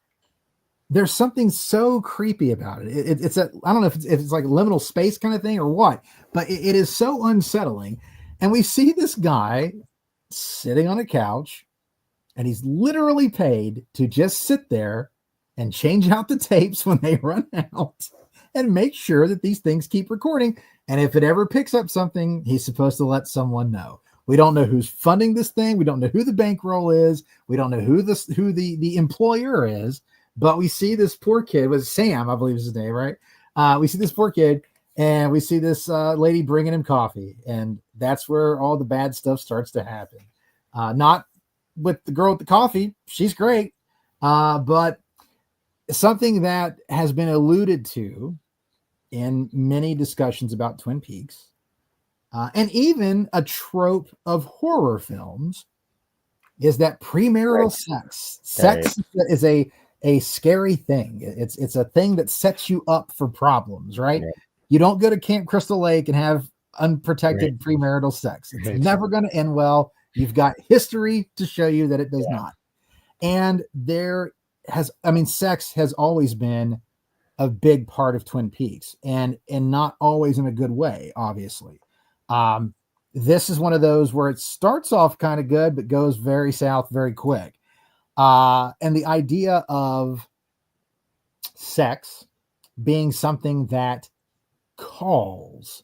there's something so creepy about it. It's a, I don't know if it's like a liminal space kind of thing or what, but it is so unsettling. And we see this guy sitting on a couch, and he's literally paid to just sit there and change out the tapes when they run out and make sure that these things keep recording. And if it ever picks up something, he's supposed to let someone know. We don't know who's funding this thing. We don't know who the bankroll is. We don't know who the employer is. But we see this poor kid, was Sam, I believe is his name, right? We see this poor kid, and we see this lady bringing him coffee, and that's where all the bad stuff starts to happen. Not with the girl with the coffee. She's great. But something that has been alluded to in many discussions about Twin Peaks, and even a trope of horror films, is that premarital sex. Sex is a scary thing. It's a thing that sets you up for problems, right? Yeah. You don't go to Camp Crystal Lake and have unprotected premarital sex. It's never going to end well. You've got history to show you that it does not. And sex has always been a big part of Twin Peaks, and not always in a good way, obviously. This is one of those where it starts off kind of good, but goes very south very quick. And the idea of sex being something that calls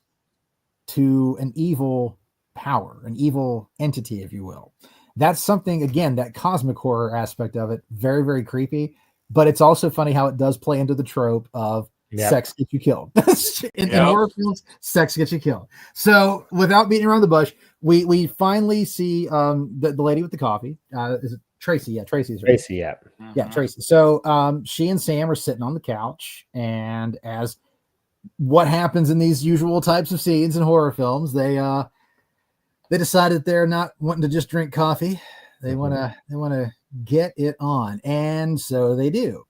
to an evil power, an evil entity, if you will. That's something, again, that cosmic horror aspect of it, very, very creepy. But it's also funny how it does play into the trope of sex gets you killed. in horror films, sex gets you killed. So without beating around the bush, we finally see the lady with the coffee. Is it Tracy? Yeah, Tracy's right. Tracy, yeah. Yeah, Tracy. So she and Sam are sitting on the couch, and as what happens in these usual types of scenes in horror films, they decided they're not wanting to just drink coffee. They want to get it on, and so they do.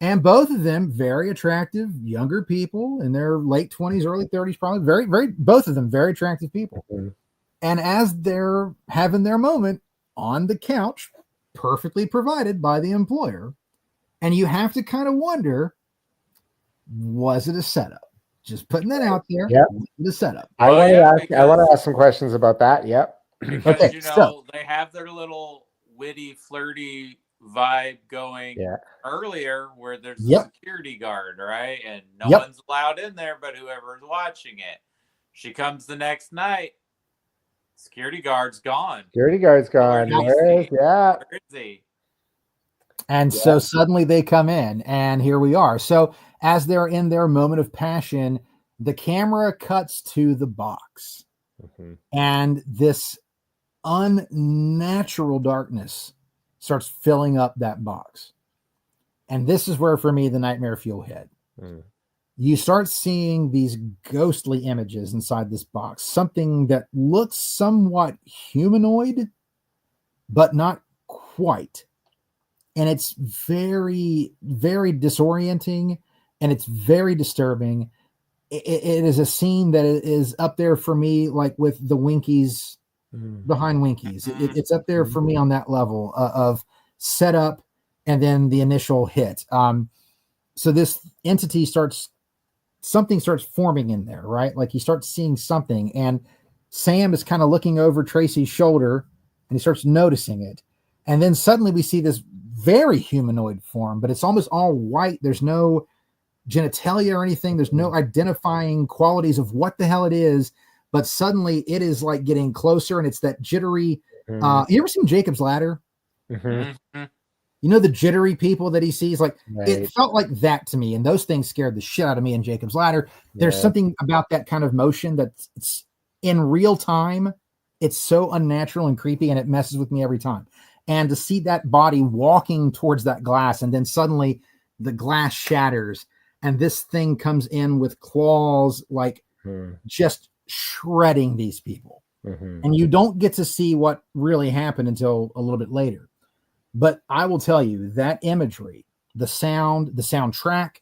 And both of them very attractive younger people in their late 20s, early 30s, probably very both of them very attractive people. And as they're having their moment on the couch, perfectly provided by the employer, and you have to kind of wonder, was it a setup? Just putting that out there. Yep. The setup. I want to ask some questions about that. Yep. Because they have their little witty, flirty vibe going earlier, where there's a security guard, right? And no one's allowed in there but whoever's watching it. She comes the next night. Security guard's gone. Where is he? And so suddenly they come in, and here we are. So as they're in their moment of passion, the camera cuts to the box, and this unnatural darkness starts filling up that box. And this is where, for me, the nightmare fuel hit. You start seeing these ghostly images inside this box, something that looks somewhat humanoid, but not quite. And it's very, very disorienting, and it's very disturbing. It is a scene that is up there for me, like with the Winkies, behind Winkies. It's up there for me on that level of setup and then the initial hit. So this entity something starts forming in there, right? Like he starts seeing something, and Sam is kind of looking over Tracy's shoulder, and he starts noticing it. And then suddenly we see this very humanoid form, but it's almost all white. There's no genitalia or anything. There's no identifying qualities of what the hell it is, but suddenly it is like getting closer, and it's that jittery. You ever seen Jacob's Ladder? You know, the jittery people that he sees, like it felt like that to me. And those things scared the shit out of me in Jacob's Ladder. There's something about that kind of motion that's in real time. It's so unnatural and creepy, and it messes with me every time. And to see that body walking towards that glass, and then suddenly the glass shatters, and this thing comes in with claws, like just shredding these people. And you don't get to see what really happened until a little bit later. But I will tell you that imagery, the sound, the soundtrack,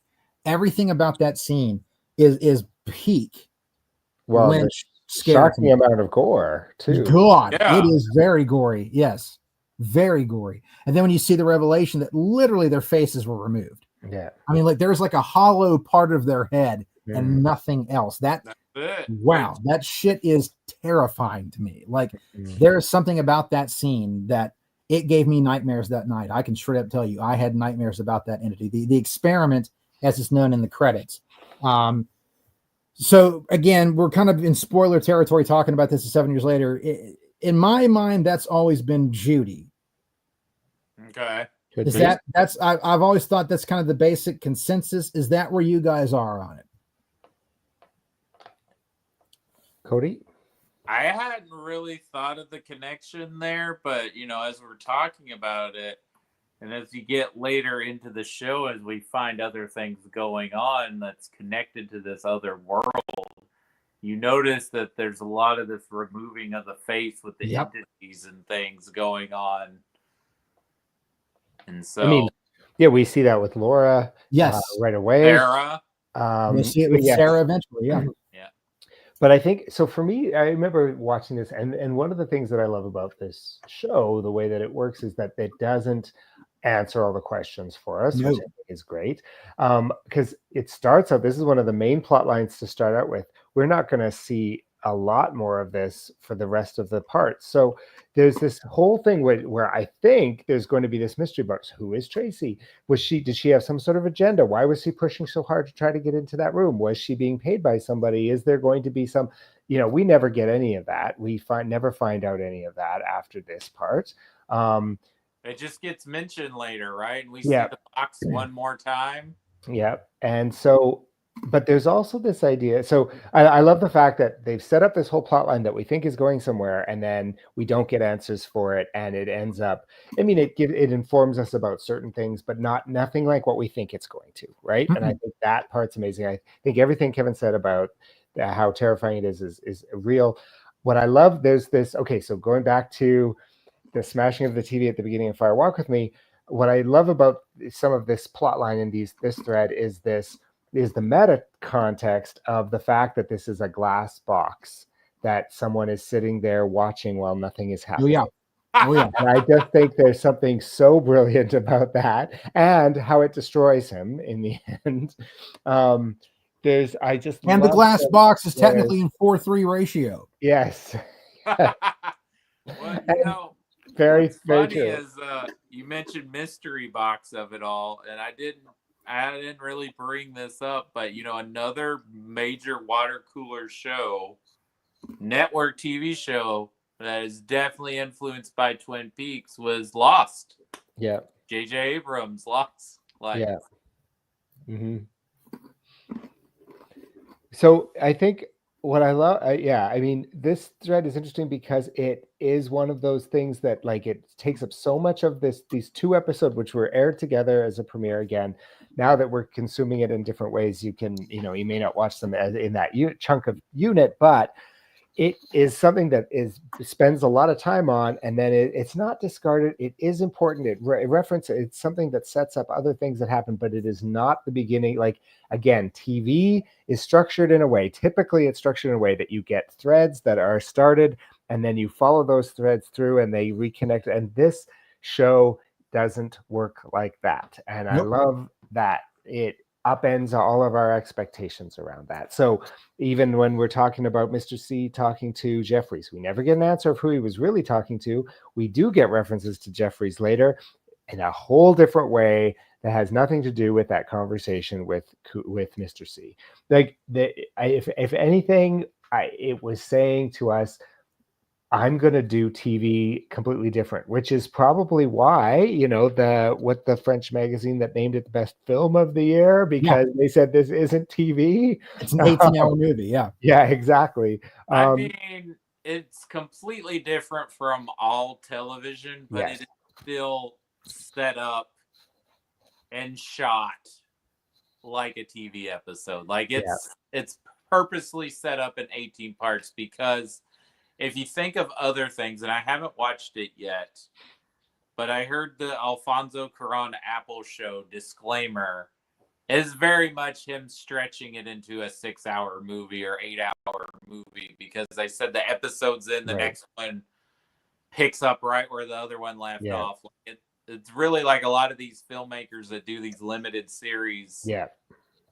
everything about that scene is peak Lynch scare. Shocking amount of gore too. God, it is very gory. Yes, very gory. And then when you see the revelation that literally their faces were removed. Yeah, I mean, like there's like a hollow part of their head and nothing else. That's it. Wow, that shit is terrifying to me. Like there is something about that scene that it gave me nightmares that night. I can straight up tell you, I had nightmares about that entity. The experiment, as it's known in the credits. So again, we're kind of in spoiler territory talking about this 7 years later. In my mind, that's always been Judy. Okay. Is that's I've always thought that's kind of the basic consensus. Is that where you guys are on it? Cody? I hadn't really thought of the connection there, but you know, as we're talking about it, and as you get later into the show, as we find other things going on that's connected to this other world, you notice that there's a lot of this removing of the face with the entities and things going on. And so, I mean, yeah, we see that with Laura. Yes, right away. Sarah. We'll see it with Sarah eventually. Yeah. Yeah. But I think so. For me, I remember watching this, and one of the things that I love about this show, the way that it works, is that it doesn't answer all the questions for us, which I think is great. Because it starts out, this is one of the main plot lines to start out with. We're not going to see a lot more of this for the rest of the parts. So there's this whole thing where I think there's going to be this mystery box. Who is Tracy? Did she have some sort of agenda? Why was she pushing so hard to try to get into that room? Was she being paid by somebody? Is there going to be some, we never get any of that. We never find out any of that after this part. It just gets mentioned later, right? And we see the box one more time. Yeah. And so, but there's also this idea. So I love the fact that they've set up this whole plot line that we think is going somewhere, and then we don't get answers for it. And it ends up, I mean, it informs us about certain things, but nothing like what we think it's going to, right? And I think that part's amazing. I think everything Kevin said about how terrifying it is real. What I love, there's this, okay, so going back to the smashing of the TV at the beginning of Fire Walk with Me, what I love about some of this plot line in this thread is the meta context of the fact that this is a glass box that someone is sitting there watching while nothing is happening. Oh yeah. And I just think there's something so brilliant about that, and how it destroys him in the end. And the glass box is technically in 4:3 ratio. Yes. Well, very funny true. is you mentioned mystery box of it all, and I didn't really bring this up, but another major water cooler show, network TV show that is definitely influenced by Twin Peaks was Lost. Yeah. J.J. Abrams, Lost. Yeah. Mm-hmm. So I think what I love, I mean, this thread is interesting because it is one of those things that it takes up so much of these 2 episodes, which were aired together as a premiere again. Now that we're consuming it in different ways, you can, you may not watch them in that chunk of unit, but it is something that spends a lot of time on, and then it's not discarded. It is important. It's something that sets up other things that happen, but it is not the beginning. Again, TV is structured in a way. Typically, it's structured in a way that you get threads that are started, and then you follow those threads through, and they reconnect. And this show doesn't work like that. And I love that it upends all of our expectations around that. So even when we're talking about Mr. C talking to Jeffries, we never get an answer of who he was really talking to. We do get references to Jeffries later in a whole different way that has nothing to do with that conversation with Mr. C. If anything, it was saying to us, I'm going to do TV completely different, which is probably why, the French magazine that named it the best film of the year, because they said this isn't TV. It's an 18-hour movie. Yeah. Yeah, exactly. I mean, it's completely different from all television, but it is still set up and shot like a TV episode. Like Yeah. it's purposely set up in 18 parts because if you think of other things, and I haven't watched it yet, but I heard the Alfonso Cuarón Apple show disclaimer is very much him stretching it into a 6-hour movie or 8-hour movie because they said the episodes in the next one picks up right where the other one left off. Like it's really like a lot of these filmmakers that do these limited series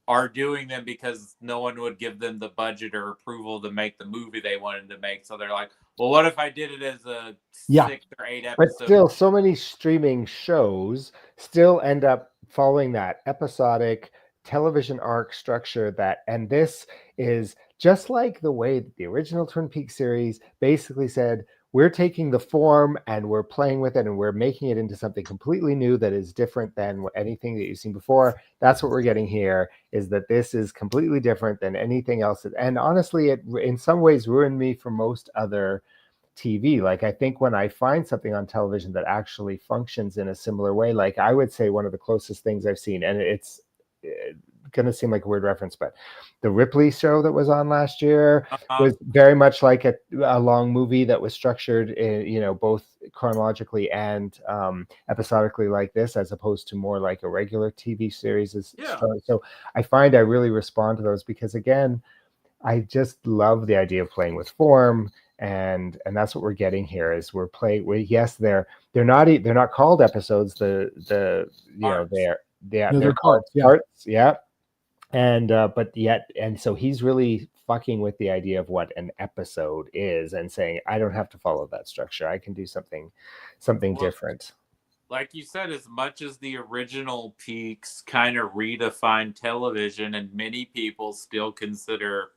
are doing them because no one would give them the budget or approval to make the movie they wanted to make. So they're like, well, what if I did it as a 6 or 8 episode? But still, so many streaming shows still end up following that episodic television arc structure and this is just like the way that the original Twin Peaks series basically said, we're taking the form and we're playing with it and we're making it into something completely new that is different than anything that you've seen before. That's what we're getting here, is that this is completely different than anything else. And honestly, it in some ways ruined me for most other TV. Like, I think when I find something on television that actually functions in a similar way, like I would say one of the closest things I've seen, and it's going to seem like a weird reference, but the Ripley show that was on last year was very much like a long movie that was structured in, both chronologically and episodically like this, as opposed to more like a regular TV series. So I find I really respond to those because, again, I just love the idea of playing with form. And that's what we're getting here is we're playing. Yes, they're not called episodes. They're called parts. Yeah. And so he's really fucking with the idea of what an episode is and saying, I don't have to follow that structure. I can do something different. Like you said, as much as the original Peaks kind of redefined television, and many people still consider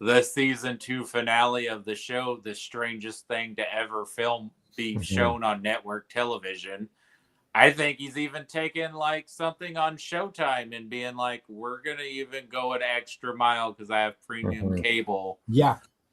the season 2 finale of the show the strangest thing to ever be shown on network television. I think he's even taken like something on Showtime and being like, we're going to even go an extra mile because I have premium cable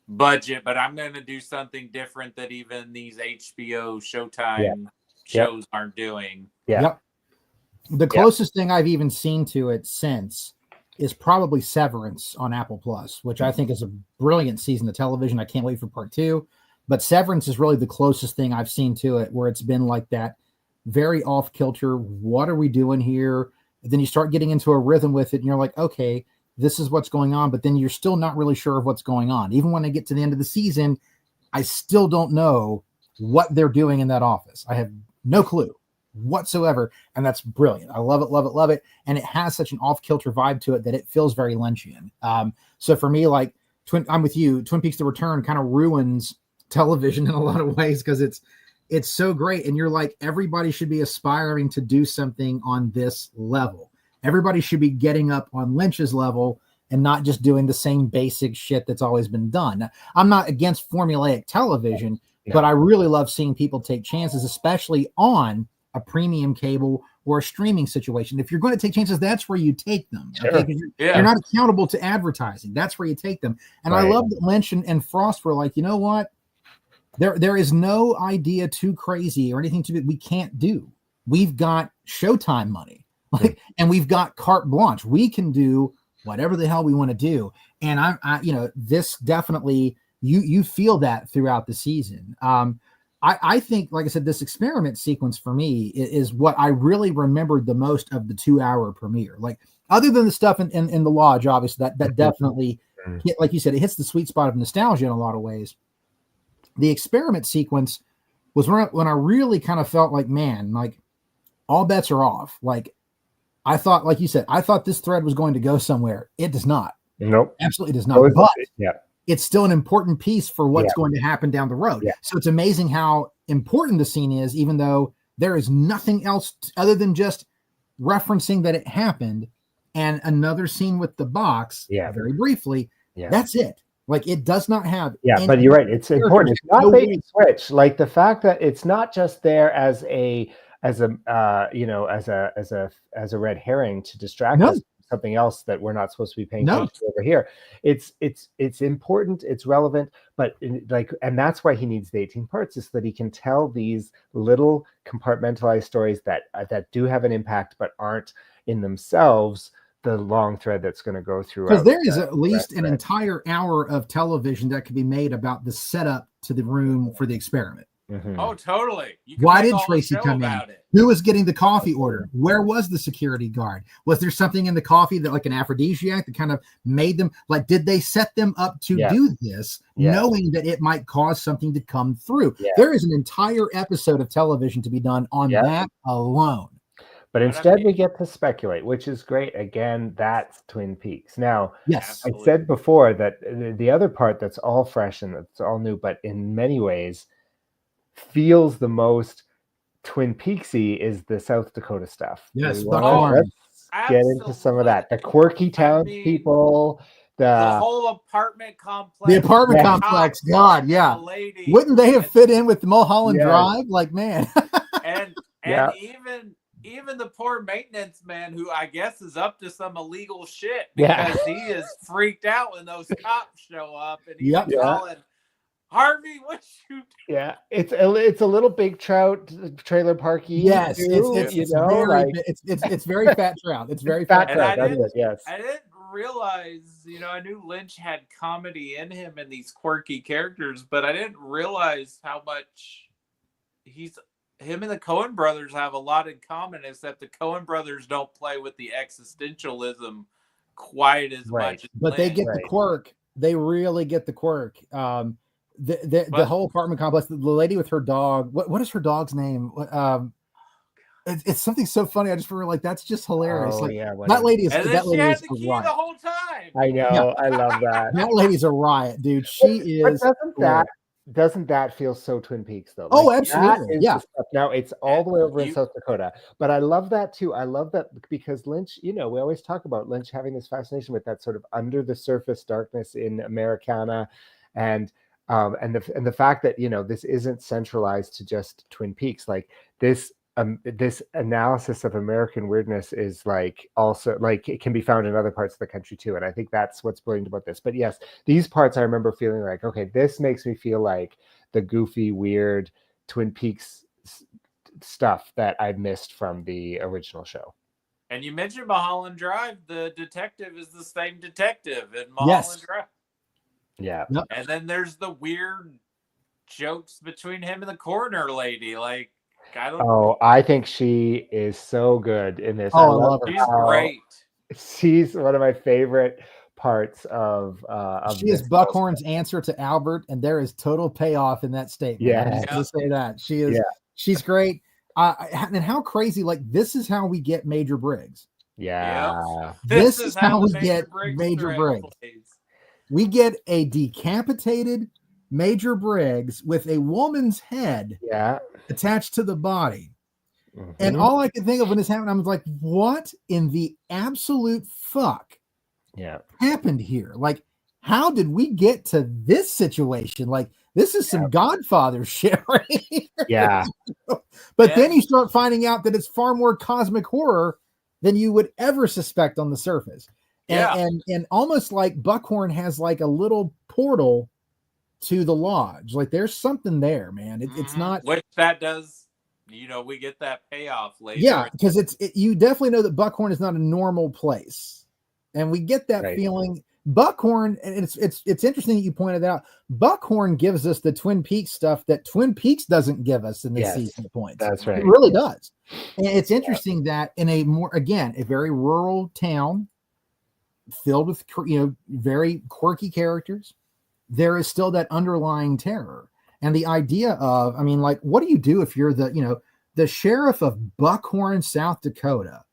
budget, but I'm going to do something different that even these HBO Showtime shows aren't doing. The closest thing I've even seen to it since is probably Severance on Apple Plus, which I think is a brilliant season of television. I can't wait for part 2, but Severance is really the closest thing I've seen to it, where it's been like that very off kilter. What are we doing here? And then you start getting into a rhythm with it and you're like, okay, this is what's going on. But then you're still not really sure of what's going on. Even when I get to the end of the season, I still don't know what they're doing in that office. I have no clue whatsoever. And that's brilliant. I love it, love it, love it. And it has such an off kilter vibe to it that it feels very Lynchian. So for me, like I'm with you, Twin Peaks: The Return kind of ruins television in a lot of ways because it's so great. And you're like, everybody should be aspiring to do something on this level. Everybody should be getting up on Lynch's level and not just doing the same basic shit that's always been done. Now, I'm not against formulaic television, but I really love seeing people take chances, especially on a premium cable or a streaming situation. If you're going to take chances, that's where you take them. Okay? You're not accountable to advertising. That's where you take them. And I love that Lynch and Frost were like, you know what? There is no idea too crazy or anything we can't do. We've got Showtime money, and we've got carte blanche. We can do whatever the hell we want to do. And I this definitely you feel that throughout the season. I think, like I said, this experiment sequence for me is what I really remembered the most of the 2-hour premiere. Like, other than the stuff in the lodge, obviously that definitely, like you said, it hits the sweet spot of nostalgia in a lot of ways. The experiment sequence was when I really kind of felt like, man, like all bets are off. Like, I thought, like you said, I thought this thread was going to go somewhere. It does not. Nope. Absolutely does not. But it's still an important piece for what's going to happen down the road. So it's amazing how important the scene is, even though there is nothing else other than just referencing that it happened and another scene with the box very briefly. That's it. Like, it does not have. But you're right. It's important. It's not bait and switch. Like, the fact that it's not just there as a red herring to distract us from something else that we're not supposed to be paying attention to over here. It's important. It's relevant. But and that's why he needs the 18 parts, is so that he can tell these little compartmentalized stories that do have an impact, but aren't in themselves the long thread that's going to go through. Because there is at least an entire hour of television that could be made about the setup to the room for the experiment. Mm-hmm. Oh, totally. You can Why make did all Tracy the show come in? about it. Who was getting the coffee order? Where was the security guard? Was there something in the coffee that like an aphrodisiac that kind of made them like, did they set them up to do this knowing that it might cause something to come through? There is an entire episode of television to be done on that alone. But instead we get to speculate, which is great. Again, that's Twin Peaks. Now, yes, I said before that the other part that's all fresh and that's all new, but in many ways feels the most Twin Peaksy is the South Dakota stuff. Yes, let's get into some of that. The quirky townspeople, the whole apartment complex. The apartment complex, God, yeah. Wouldn't they have fit in with the Mulholland Drive? Like, man. and even the poor maintenance man, who I guess is up to some illegal shit because he is freaked out when those cops show up and he's calling Harvey, what you do? Yeah, it's a little Big Trout trailer parky. Yes, it's very fat trout. It's very fat trout. I didn't realize, I knew Lynch had comedy in him and these quirky characters, but I didn't realize how much him and the Coen brothers have a lot in common, except the Coen brothers don't play with the existentialism quite as much. But they get the quirk. They really get the quirk. The whole apartment complex, the lady with her dog, what is her dog's name? It's something so funny. I just remember, like, that's just hilarious. That lady is the riot. The whole time. I know. I love that. That lady's a riot, dude. She is. Doesn't that feel so Twin Peaks though? Oh, absolutely. Yeah. Now it's all the way over in South Dakota, but I love that too. I love that because Lynch, we always talk about Lynch having this fascination with that sort of under the surface darkness in Americana, and the fact that this isn't centralized to just Twin Peaks. Like this analysis of American weirdness is like also like it can be found in other parts of the country too, and I think that's what's brilliant about this. But yes, these parts I remember feeling like, okay, this makes me feel like the goofy, weird Twin Peaks stuff that I missed from the original show. And you mentioned Mulholland Drive. The detective is the same detective in Mulholland Drive. Yeah. Yep. And then there's the weird jokes between him and the coroner lady. Like, I think she is so good in this. I love her. She's great. She's one of my favorite parts of she is Buckhorn's answer to Albert, and there is total payoff in that statement. Yeah. To say that. She is she's great. And how crazy, like, this is how we get Major Briggs. Yeah. This is how we get Major Briggs. We get a decapitated Major Briggs with a woman's head attached to the body. Mm-hmm. And all I could think of when this happened, I was like, what in the absolute fuck happened here? Like, how did we get to this situation? Like, this is some Godfather shit right here. Yeah. But then you start finding out that it's far more cosmic horror than you would ever suspect on the surface. And almost like Buckhorn has like a little portal to the lodge. Like there's something there, man. It's not which that does, we get that payoff later. Yeah, because you definitely know that Buckhorn is not a normal place, and we get that feeling. Buckhorn, and it's interesting that you pointed out. Buckhorn gives us the Twin Peaks stuff that Twin Peaks doesn't give us in this season of points. That's right. It really does. And it's interesting that in a very rural town filled with very quirky characters, there is still that underlying terror. And the idea of, what do you do if you're the sheriff of Buckhorn, South Dakota,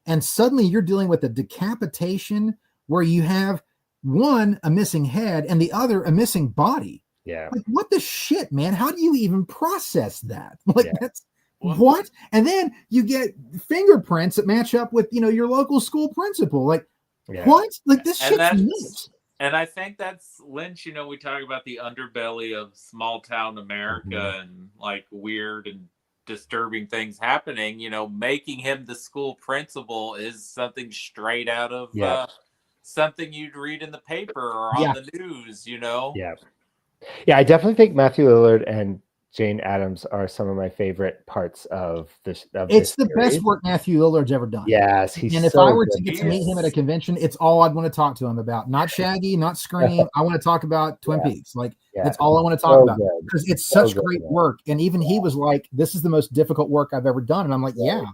and suddenly you're dealing with a decapitation where you have one, a missing head, and the other, a missing body. Yeah. Like, what the shit, man? How do you even process that? Like, that's what? And then you get fingerprints that match up with, your local school principal. Like, what? Like, this shit's nuts. And I think that's Lynch, we talk about the underbelly of small town America and like weird and disturbing things happening, making him the school principal is something straight out of something you'd read in the paper or on the news, Yeah, I definitely think Matthew Lillard and Jane Addams are some of my favorite parts of this. It's the best work Matthew Lillard's ever done. Yes, he's and if so I were good. to get to meet him at a convention, it's all I'd want to talk to him about. Not Shaggy, not Scream. I want to talk about Twin Peaks. Like that's all I want to talk about because it's such great work. And even he was like, "This is the most difficult work I've ever done." And I'm like, "Yeah."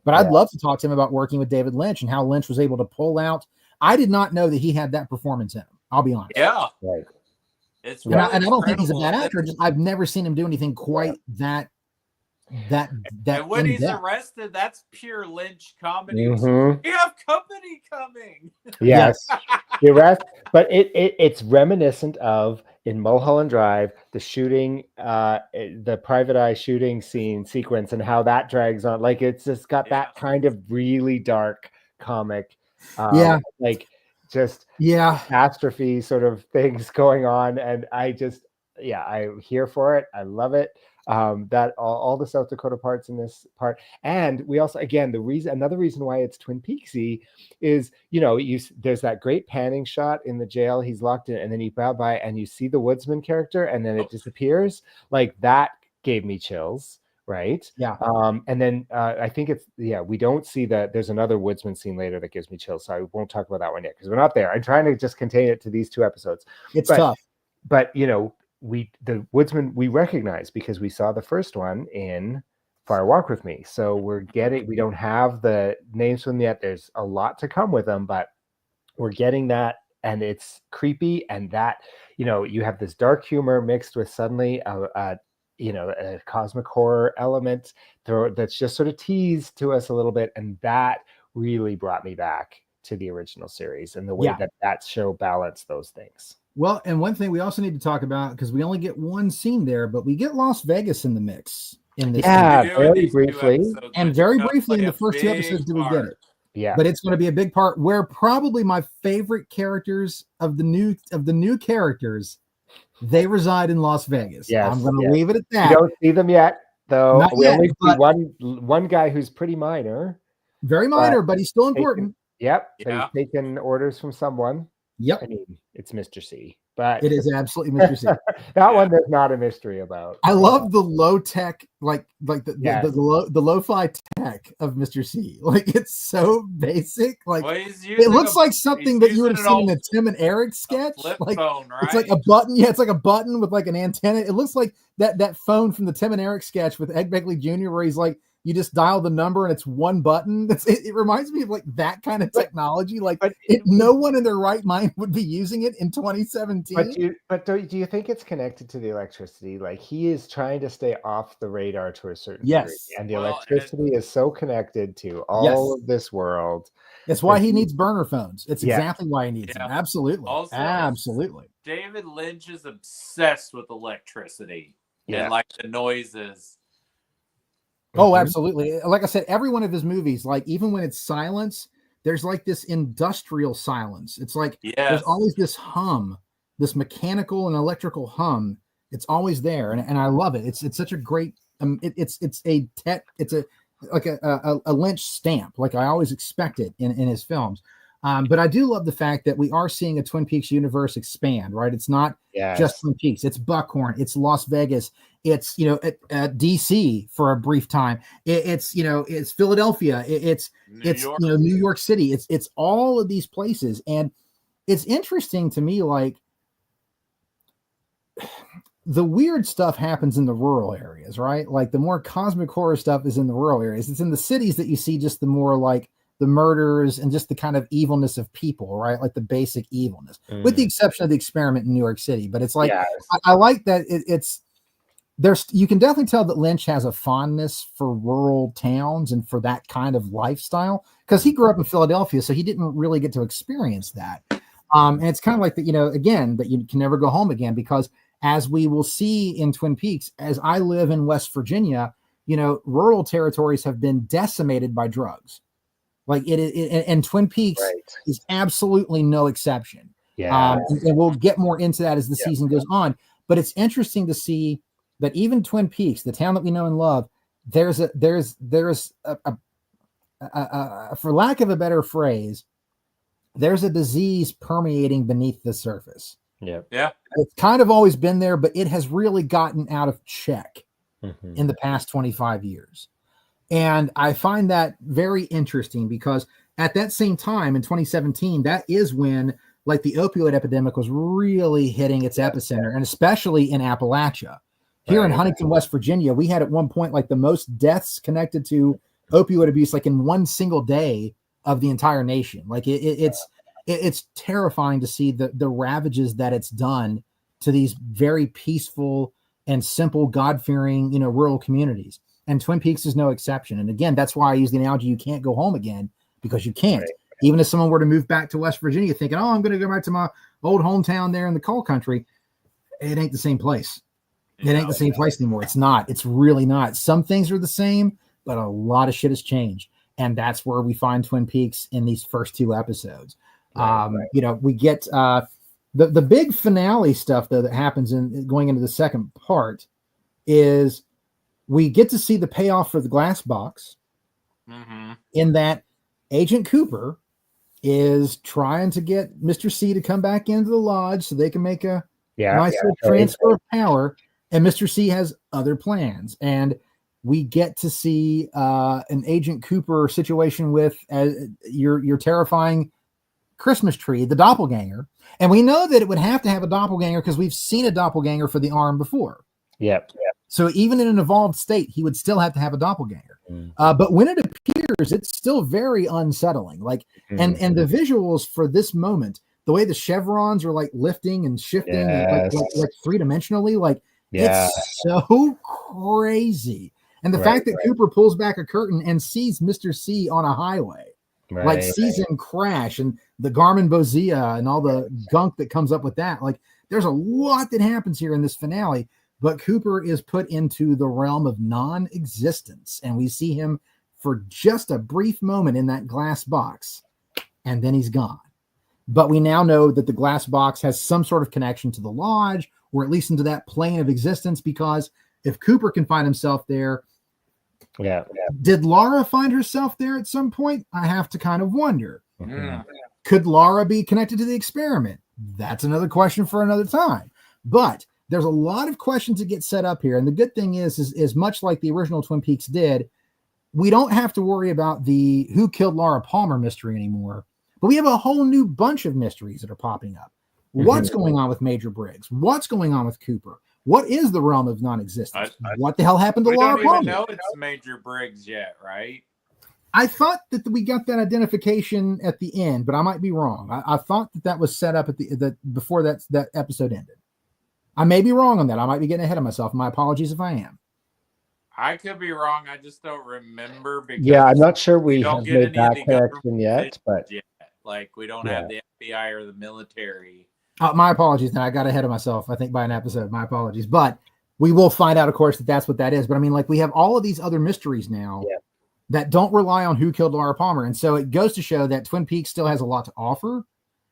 But I'd love to talk to him about working with David Lynch and how Lynch was able to pull out. I did not know that he had that performance in him. I'll be honest. Yeah. Right. It's and I don't think he's a bad actor. I've never seen him do anything quite that. And when he's arrested, that's pure Lynch comedy. Mm-hmm. We have company coming. Yes, the arrest, but it's reminiscent of in Mulholland Drive the shooting, the private eye shooting sequence, and how that drags on. Like it's just got that kind of really dark comic, like just catastrophe sort of things going on, and I'm here for it. I love it. That all the South Dakota parts in this part, and we also another reason why it's Twin Peaksy is there's that great panning shot in the jail. He's locked in, and then you bow by and you see the woodsman character, and then it disappears. Like that gave me chills, right? Yeah. And then I think we don't see that. There's another woodsman scene later that gives me chills, so I won't talk about that one yet because we're not there. I'm trying to just contain it to these 2 episodes. It's tough, but the woodsman we recognize because we saw the first one in Fire Walk with Me. So we don't have the names from them yet. There's a lot to come with them, but we're getting that, and it's creepy. And that, you have this dark humor mixed with suddenly a cosmic horror element that's just sort of teased to us a little bit. And that really brought me back to the original series and the way that show balanced those things. Well, and one thing we also need to talk about, because we only get one scene there, but we get Las Vegas in the mix in this. Very briefly. And very briefly in the first 2 episodes do we get it. Yeah. But it's going to be a big part where probably my favorite characters of the new characters, they reside in Las Vegas. Yes, I'm going to leave it at that. We don't see them yet, though. Not we yet, only see one guy who's pretty minor. Very minor, but he's still important. But he's taken orders from someone. Yep. I mean, it's Mr. C, but it is absolutely Mr. C. That one there's not a mystery about. I love the low tech, like the lo-fi tech of Mr. C. Like it's so basic. Like it looks like something that you would have seen in a Tim and Eric sketch. Like phone, right? It's like a button. Yeah, it's like a button with like an antenna. It looks like that phone from the Tim and Eric sketch with Ed Begley Jr. where he's like, you just dial the number and it's one button. It reminds me of like that kind of technology. Like no one in their right mind would be using it in 2017. But do you think it's connected to the electricity? Like he is trying to stay off the radar to a certain degree, and the electricity is so connected to all of this world. That's why he needs burner phones. It's exactly why he needs them. Absolutely. Also, absolutely. David Lynch is obsessed with electricity and like the noises. Oh, absolutely. Like I said, every one of his movies, like even when it's silence, there's like this industrial silence. It's like there's always this hum, this mechanical and electrical hum. It's always there, and I love it. It's such a great. It's a Lynch stamp, like I always expect it in his films. But I do love the fact that we are seeing a Twin Peaks universe expand, right? It's not just Twin Peaks. It's Buckhorn. It's Las Vegas. It's, DC for a brief time. It's Philadelphia. It's New York City. It's all of these places. And it's interesting to me, like the weird stuff happens in the rural areas, right? Like the more cosmic horror stuff is in the rural areas. It's in the cities that you see just the more like the murders and just the kind of evilness of people, right? Like the basic evilness, with the exception of the experiment in New York City. But it's like, I like that you can definitely tell that Lynch has a fondness for rural towns and for that kind of lifestyle because he grew up in Philadelphia, so he didn't really get to experience that. And it's kind of like that, again, that you can never go home again, because as we will see in Twin Peaks, as I live in West Virginia, rural territories have been decimated by drugs. Like and Twin Peaks is absolutely no exception. And we'll get more into that as the season goes on. But it's interesting to see that even Twin Peaks, the town that we know and love, there's a for lack of a better phrase, there's a disease permeating beneath the surface. Yeah. It's kind of always been there, but it has really gotten out of check in the past 25 years. And I find that very interesting because at that same time in 2017, that is when like the opioid epidemic was really hitting its epicenter, and especially in Appalachia. Here in Huntington, West Virginia, we had at one point like the most deaths connected to opioid abuse, like in one single day of the entire nation. Like it's terrifying to see the ravages that it's done to these very peaceful and simple, God-fearing, rural communities. And Twin Peaks is no exception. And again, that's why I use the analogy, you can't go home again, because you can't. Right. Even if someone were to move back to West Virginia thinking, oh, I'm going to go back to my old hometown there in the coal country, it ain't the same place. It ain't the same place anymore. It's not. It's really not. Some things are the same, but a lot of shit has changed. And that's where we find Twin Peaks in these first 2 episodes. We get the big finale stuff, though, that happens in going into the second part is we get to see the payoff for the glass box in that Agent Cooper is trying to get Mr. C to come back into the lodge so they can make a nice little transfer of power. And Mr. C has other plans. And we get to see an Agent Cooper situation with your terrifying Christmas tree, the doppelganger. And we know that it would have to have a doppelganger because we've seen a doppelganger for the arm before. Yep. So even in an evolved state, he would still have to have a doppelganger. But when it appears, it's still very unsettling. Like, and the visuals for this moment, the way the chevrons are like lifting and shifting, and like 3-dimensionally, like it's so crazy. And the fact that Cooper pulls back a curtain and sees Mr. C on a highway, like sees him crash, and the Garmin Bozia and all the gunk that comes up with that. Like, there's a lot that happens here in this finale. But Cooper is put into the realm of non-existence, and we see him for just a brief moment in that glass box, and then he's gone. But we now know that the glass box has some sort of connection to the lodge, or at least into that plane of existence, because if Cooper can find himself there, did Laura find herself there at some point? I have to kind of wonder. Could Laura be connected to the experiment? That's another question for another time. But there's a lot of questions that get set up here. And the good thing is much like the original Twin Peaks did, we don't have to worry about the who killed Laura Palmer mystery anymore. But we have a whole new bunch of mysteries that are popping up. What's going on with Major Briggs? What's going on with Cooper? What is the realm of non-existence? What the hell happened to Laura Palmer? We don't even know it's Major Briggs yet, right? I thought that we got that identification at the end, but I might be wrong. I thought that was set up at the before that episode ended. I may be wrong on that. I might be getting ahead of myself. My apologies if I am. I could be wrong. I just don't remember. Because I'm not sure we don't have get made that connection yet. But like, we don't have the FBI or the military. My apologies. Then I got ahead of myself, I think, by an episode. My apologies. But we will find out, of course, that that's what that is. But I mean, like, we have all of these other mysteries now that don't rely on who killed Laura Palmer. And so it goes to show that Twin Peaks still has a lot to offer.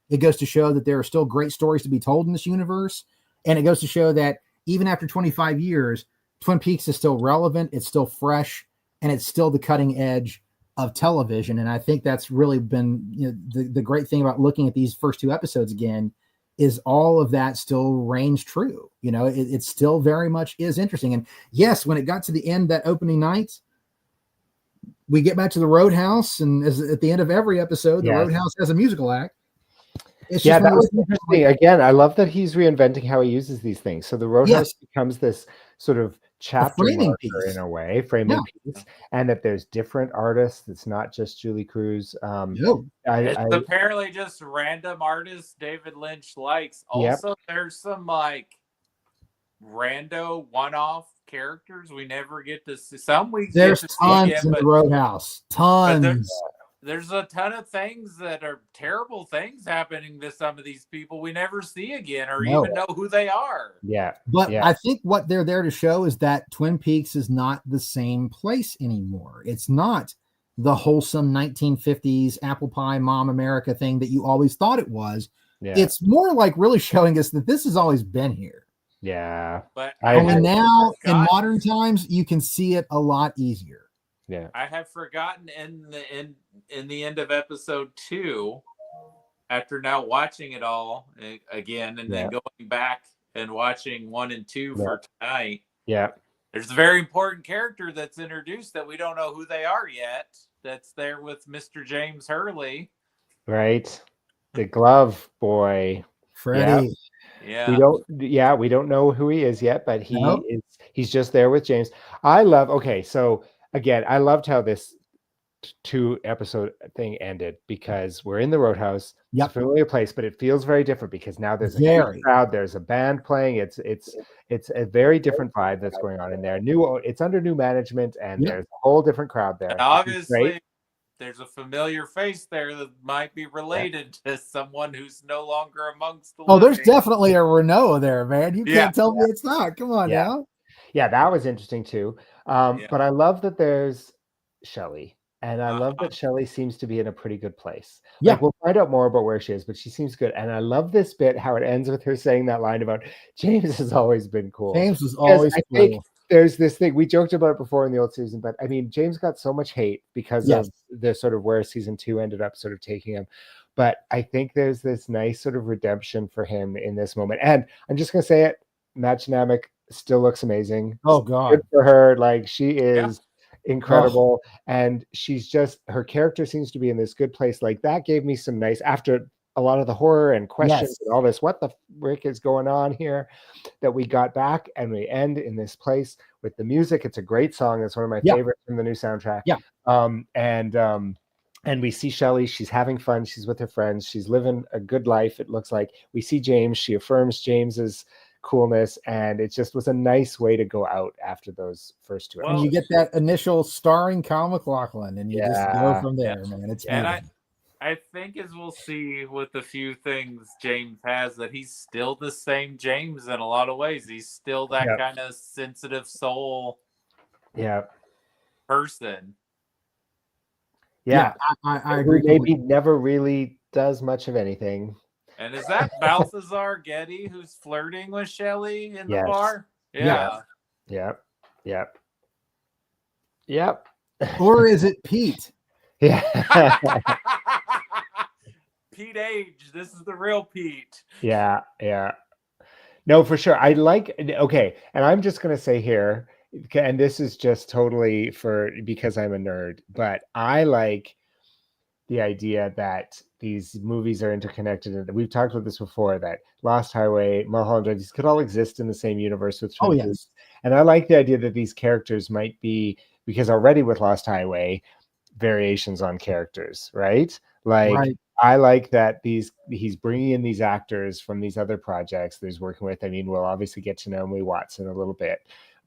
It goes to show that there are still great stories to be told in this universe. And it goes to show that even after 25 years, Twin Peaks is still relevant, it's still fresh, and it's still the cutting edge of television. And I think that's really been the great thing about looking at these first 2 episodes again, is all of that still reigns true. It still very much is interesting. And yes, when it got to the end, that opening night, we get back to the Roadhouse, and at the end of every episode, the Roadhouse has a musical act. That was interesting. Again, I love that he's reinventing how he uses these things. So the Roadhouse becomes this sort of chapter marker in a way, framing piece, and that there's different artists. It's not just Julie Cruz. It's apparently just random artists David Lynch likes. Also, there's some like rando one-off characters we never get to see. Some we there's get to tons see in the Roadhouse. Tons. There's a ton of things that are terrible things happening to some of these people we never see again or even know who they are. But I think what they're there to show is that Twin Peaks is not the same place anymore. It's not the wholesome 1950s apple pie mom America thing that you always thought it was. It's more like really showing us that this has always been here. But only now in modern times you can see it a lot easier. I have forgotten in the end of episode 2, after now watching it all again and then going back and watching 1 and 2 for tonight. there's a very important character that's introduced that we don't know who they are yet. That's there with Mr. James Hurley. Right. The glove boy. Freddie. Yeah. We don't know who he is yet, but he's just there with James. So again, I loved how this 2-episode thing ended because we're in the Roadhouse. It's a familiar place, but it feels very different because now there's a huge crowd. There's a band playing. It's a very different vibe that's going on in there. It's under new management, and there's a whole different crowd there. And obviously, there's a familiar face there that might be related to someone who's no longer amongst the living. There's definitely a Renault there, man. You can't tell me it's not. Come on now. Yeah, that was interesting too. But I love that there's Shelley. And I love that Shelley seems to be in a pretty good place. Yeah. Like, we'll find out more about where she is, but she seems good. And I love this bit, how it ends with her saying that line about James has always been cool. James was always cool. I think there's this thing, we joked about it before in the old season, but I mean, James got so much hate because of the sort of where season 2 ended up sort of taking him. But I think there's this nice sort of redemption for him in this moment. And I'm just going to say it, Matt Shanamick still looks amazing. Oh, God. Good for her. Like, she is incredible. And she's just, her character seems to be in this good place. Like, that gave me some nice, after a lot of the horror and questions and all this, what the frick is going on here, that we got back and we end in this place with the music. It's a great song. It's one of my favorites from the new soundtrack. And we see Shelley, she's having fun. She's with her friends. She's living a good life. It looks like we see James. She affirms James's coolness, and it just was a nice way to go out after those first 2 episodes. And you get that initial starring Kyle MacLachlan, and you just go from there, man. It's and I think, as we'll see with the few things James has, that he's still the same James in a lot of ways. He's still that kind of sensitive soul person. I agree. Maybe never really does much of anything. And is that Balthazar Getty who's flirting with Shelley in the bar? Yeah. Yep. Or is it Pete? Yeah. Pete Age. This is the real Pete. Yeah. No, for sure. And I'm just going to say here, and this is just totally because I'm a nerd, but I like the idea that these movies are interconnected. And we've talked about this before, that Lost Highway, Mulholland Drive, these could all exist in the same universe with Twin Peaks. And I like the idea that these characters might be, because already with Lost Highway, variations on characters, right? I like that he's bringing in these actors from these other projects that he's working with. I mean, we'll obviously get to Naomi Watts in a little bit,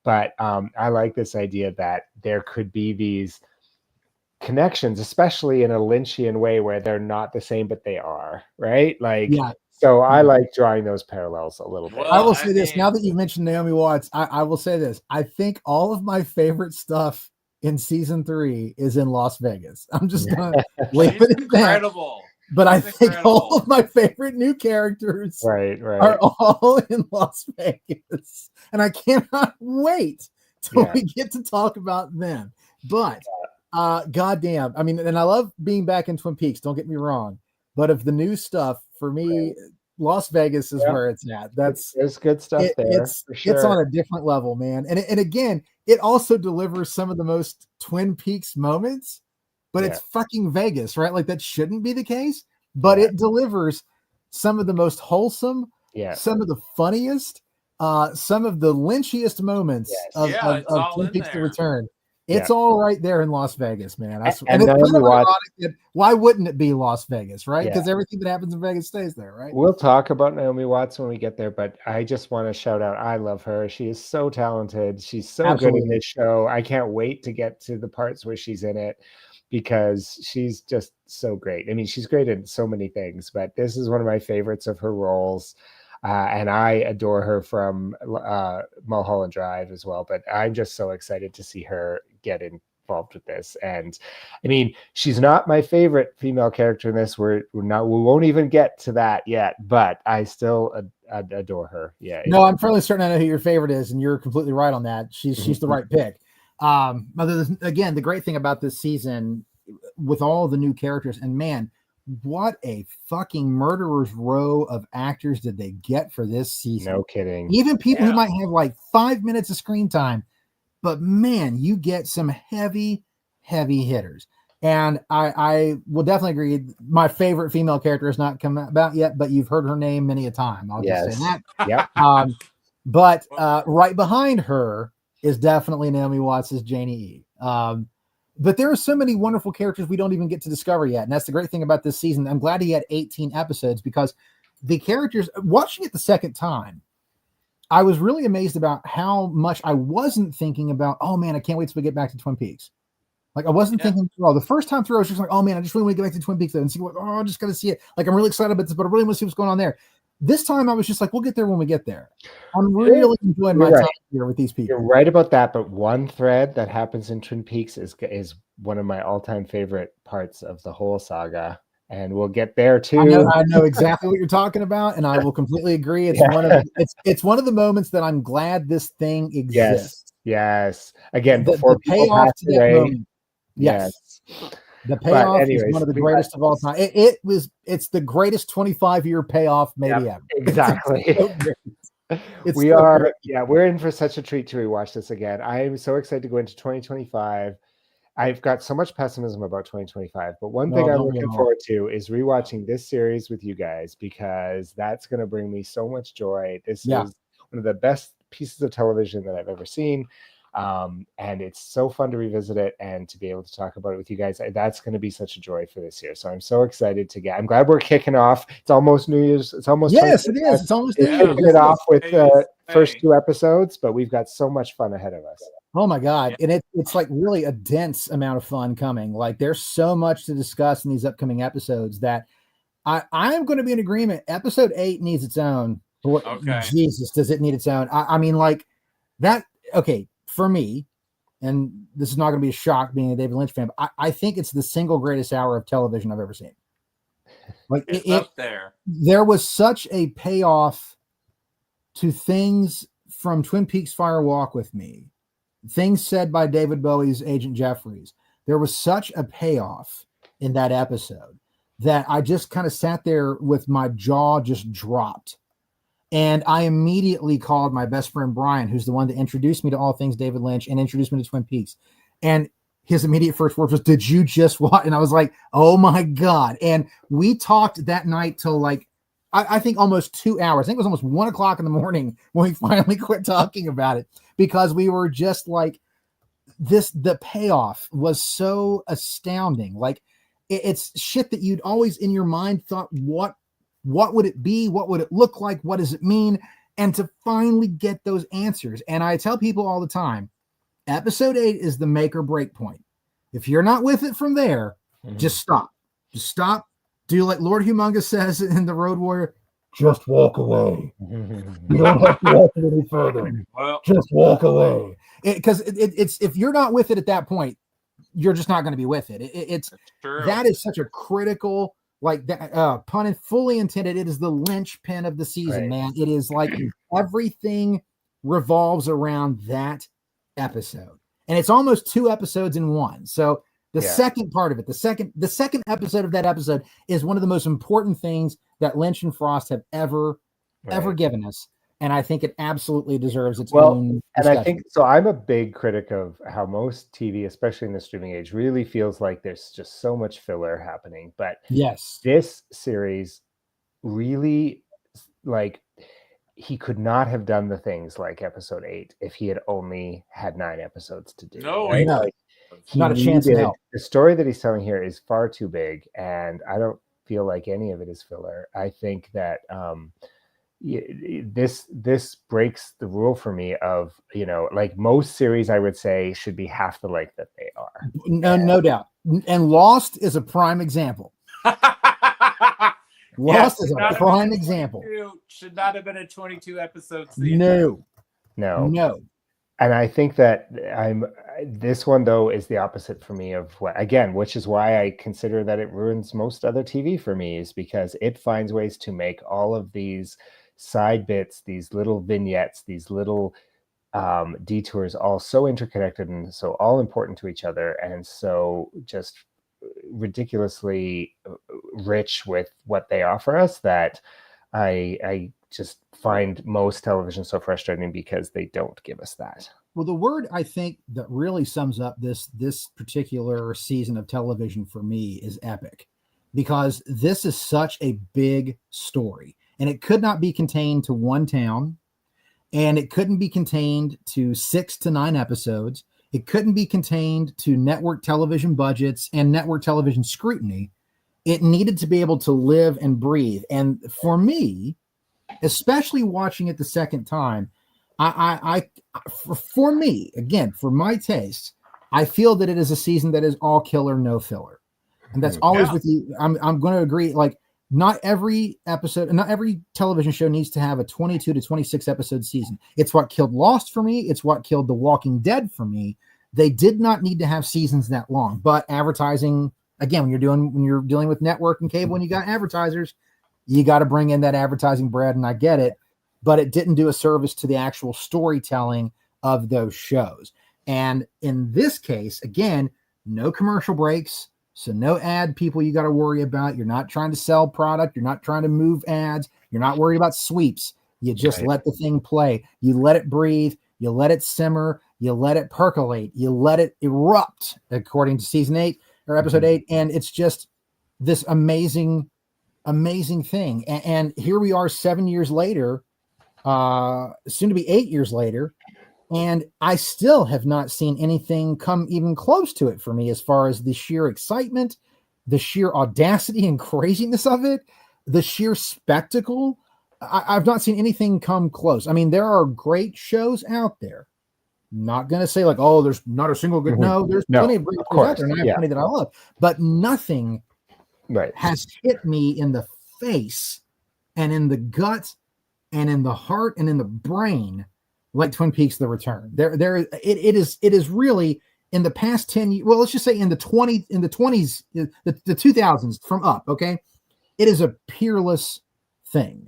but I like this idea that there could be these connections, especially in a Lynchian way where they're not the same, but they are, right? So I like drawing those parallels a little bit. Well, I will say this, now that you've mentioned Naomi Watts, I will say this. I think all of my favorite stuff in season 3 is in Las Vegas. I'm just going to leave it at that. But I think all of my favorite new characters are all in Las Vegas. And I cannot wait till we get to talk about them. But goddamn, I mean, and I love being back in Twin Peaks, don't get me wrong. But of the new stuff, for me, Las Vegas is where it's at. There's good stuff there. It's on a different level, man. And again, it also delivers some of the most Twin Peaks moments, but it's fucking Vegas, right? Like, that shouldn't be the case, but it delivers some of the most wholesome, some of the funniest, some of the lynchiest moments of Twin Peaks: The Return. It's all right there in Las Vegas, man. And it's kind of ironic that, why wouldn't it be Las Vegas, right? Because everything that happens in Vegas stays there, right? We'll talk about Naomi Watts when we get there, but I just want to shout out, I love her. She is so talented. She's so good in this show. I can't wait to get to the parts where she's in it, because she's just so great. I mean, she's great in so many things, but this is one of my favorites of her roles. And I adore her from Mulholland Drive as well. But I'm just so excited to see her get involved with this. And I mean, she's not my favorite female character in this. We won't even get to that yet, but I still adore her. Yeah. No, I'm fairly certain I know who your favorite is, and you're completely right on that. She's the right pick. Again, the great thing about this season with all the new characters, and man, what a fucking murderer's row of actors did they get for this season. No kidding. Even people who might have like 5 minutes of screen time, but man, you get some heavy hitters. And I will definitely agree. My favorite female character has not come about yet, but you've heard her name many a time. I'll just say that. Yep. But right behind her is definitely Naomi Watts' Janie E. But there are so many wonderful characters we don't even get to discover yet. And that's the great thing about this season. I'm glad he had 18 episodes because the characters, watching it the second time, I was really amazed about how much I wasn't thinking about, oh man, I can't wait till we get back to Twin Peaks. Like I wasn't thinking, well, the first time through, I was just like, oh man, I just really want to get back to Twin Peaks and see what, I'm just going to see it. Like I'm really excited about this, but I really want to see what's going on there. This time I was just like, we'll get there when we get there. I'm really enjoying my time here with these people. You're right about that, but one thread that happens in Twin Peaks is one of my all-time favorite parts of the whole saga. And we'll get there too. I know exactly what you're talking about, and I will completely agree. It's one of the moments that I'm glad this thing exists. Yes. Again, before the payoff to that moment. Yes. The payoff is one of the greatest of all time. It's the greatest 25-year payoff maybe ever. Exactly. We're in for such a treat to rewatch this again. I am so excited to go into 2025. I've got so much pessimism about 2025, but one thing I'm looking forward to is rewatching this series with you guys because that's going to bring me so much joy. This is one of the best pieces of television that I've ever seen. And it's so fun to revisit it and to be able to talk about it with you guys. That's going to be such a joy for this year. So I'm so excited to I'm glad we're kicking off. It's almost New Year's. It's almost, yes, it is. It's almost kicking it off with the first 2 episodes, but we've got so much fun ahead of us. Oh my God. And it's like really a dense amount of fun coming. Like there's so much to discuss in these upcoming episodes that I am going to be in agreement. Episode 8 needs its own. Jesus, does it need its own? I mean, like that. Okay. For me, and this is not going to be a shock being a David Lynch fan, but I think it's the single greatest hour of television I've ever seen. Like it's up there. There was such a payoff to things from Twin Peaks Fire Walk with Me, things said by David Bowie's Agent Jeffries. There was such a payoff in that episode that I just kind of sat there with my jaw just dropped. And I immediately called my best friend, Brian, who's the one that introduced me to all things David Lynch and introduced me to Twin Peaks. And his immediate first word was, did you just watch? And I was like, oh my God. And we talked that night till like, I think almost 2 hours. I think it was almost 1 o'clock in the morning when we finally quit talking about it because we were just like, the payoff was so astounding. Like it's shit that you'd always in your mind thought, what would it be? What would it look like? What does it mean? And to finally get those answers. And I tell people all the time, episode 8 is the make or break point. If you're not with it from there, just stop. Just stop. Do like Lord Humongous says in The Road Warrior, just walk away. You don't have to walk it any further. Just walk away. Because it's if you're not with it at that point, you're just not going to be with it. It's that is such a critical, like that pun fully intended. It is the linchpin of the season, man. It is like everything revolves around that episode, and it's almost 2 episodes in one. So the second part of it, the second episode of that episode is one of the most important things that Lynch and Frost have ever given us. And I think it absolutely deserves its own discussion. And I think so. I'm a big critic of how most TV, especially in the streaming age, really feels like there's just so much filler happening. But this series really, like, he could not have done the things like episode 8 if he had only had 9 episodes to do. No, right? Like, not a chance in hell. The story that he's telling here is far too big, and I don't feel like any of it is filler. I think that this breaks the rule for me of, you know, like most series I would say should be half the length that they are. No doubt. And Lost is a prime example. Lost is a prime example. Should not have been a 22 episode season. No. And I think that this one though is the opposite for me of what, again, which is why I consider that it ruins most other TV for me, is because it finds ways to make all of these side bits, these little vignettes, these little detours all so interconnected and so all important to each other, and so just ridiculously rich with what they offer us that I just find most television so frustrating because they don't give us that. Well, the word I think that really sums up this particular season of television for me is epic, because this is such a big story, and it could not be contained to one town, and it couldn't be contained to 6 to 9 episodes. It couldn't be contained to network television budgets and network television scrutiny. It needed to be able to live and breathe. And for me, especially watching it the second time, for me, again, for my taste, I feel that it is a season that is all killer, no filler. And that's always with you. I'm going to agree. Like, not every episode, not every television show needs to have a 22 to 26 episode season. It's what killed Lost for me. It's what killed The Walking Dead for me. They did not need to have seasons that long, but advertising, again, when you're dealing with network and cable and you got advertisers, you got to bring in that advertising bread, and I get it, but it didn't do a service to the actual storytelling of those shows. And in this case, again, no commercial breaks. So no ad people you got to worry about. You're not trying to sell product. You're not trying to move ads. You're not worried about sweeps. You just let the thing play. You let it breathe. You let it simmer. You let it percolate. You let it erupt, according to season 8 or episode 8. And it's just this amazing, amazing thing. And here we are 7 years later, soon to be 8 years later. And I still have not seen anything come even close to it for me, as far as the sheer excitement, the sheer audacity and craziness of it, the sheer spectacle. I've not seen anything come close. I mean, there are great shows out there. Not going to say like, oh, there's not a single good. No, there's plenty of great shows out there, and I have plenty that I love. But nothing has hit me in the face and in the gut and in the heart and in the brain like Twin Peaks: The Return. It is really, in the past 10 years, well, let's just say in the 20s, the 2000s from up, okay? It is a peerless thing.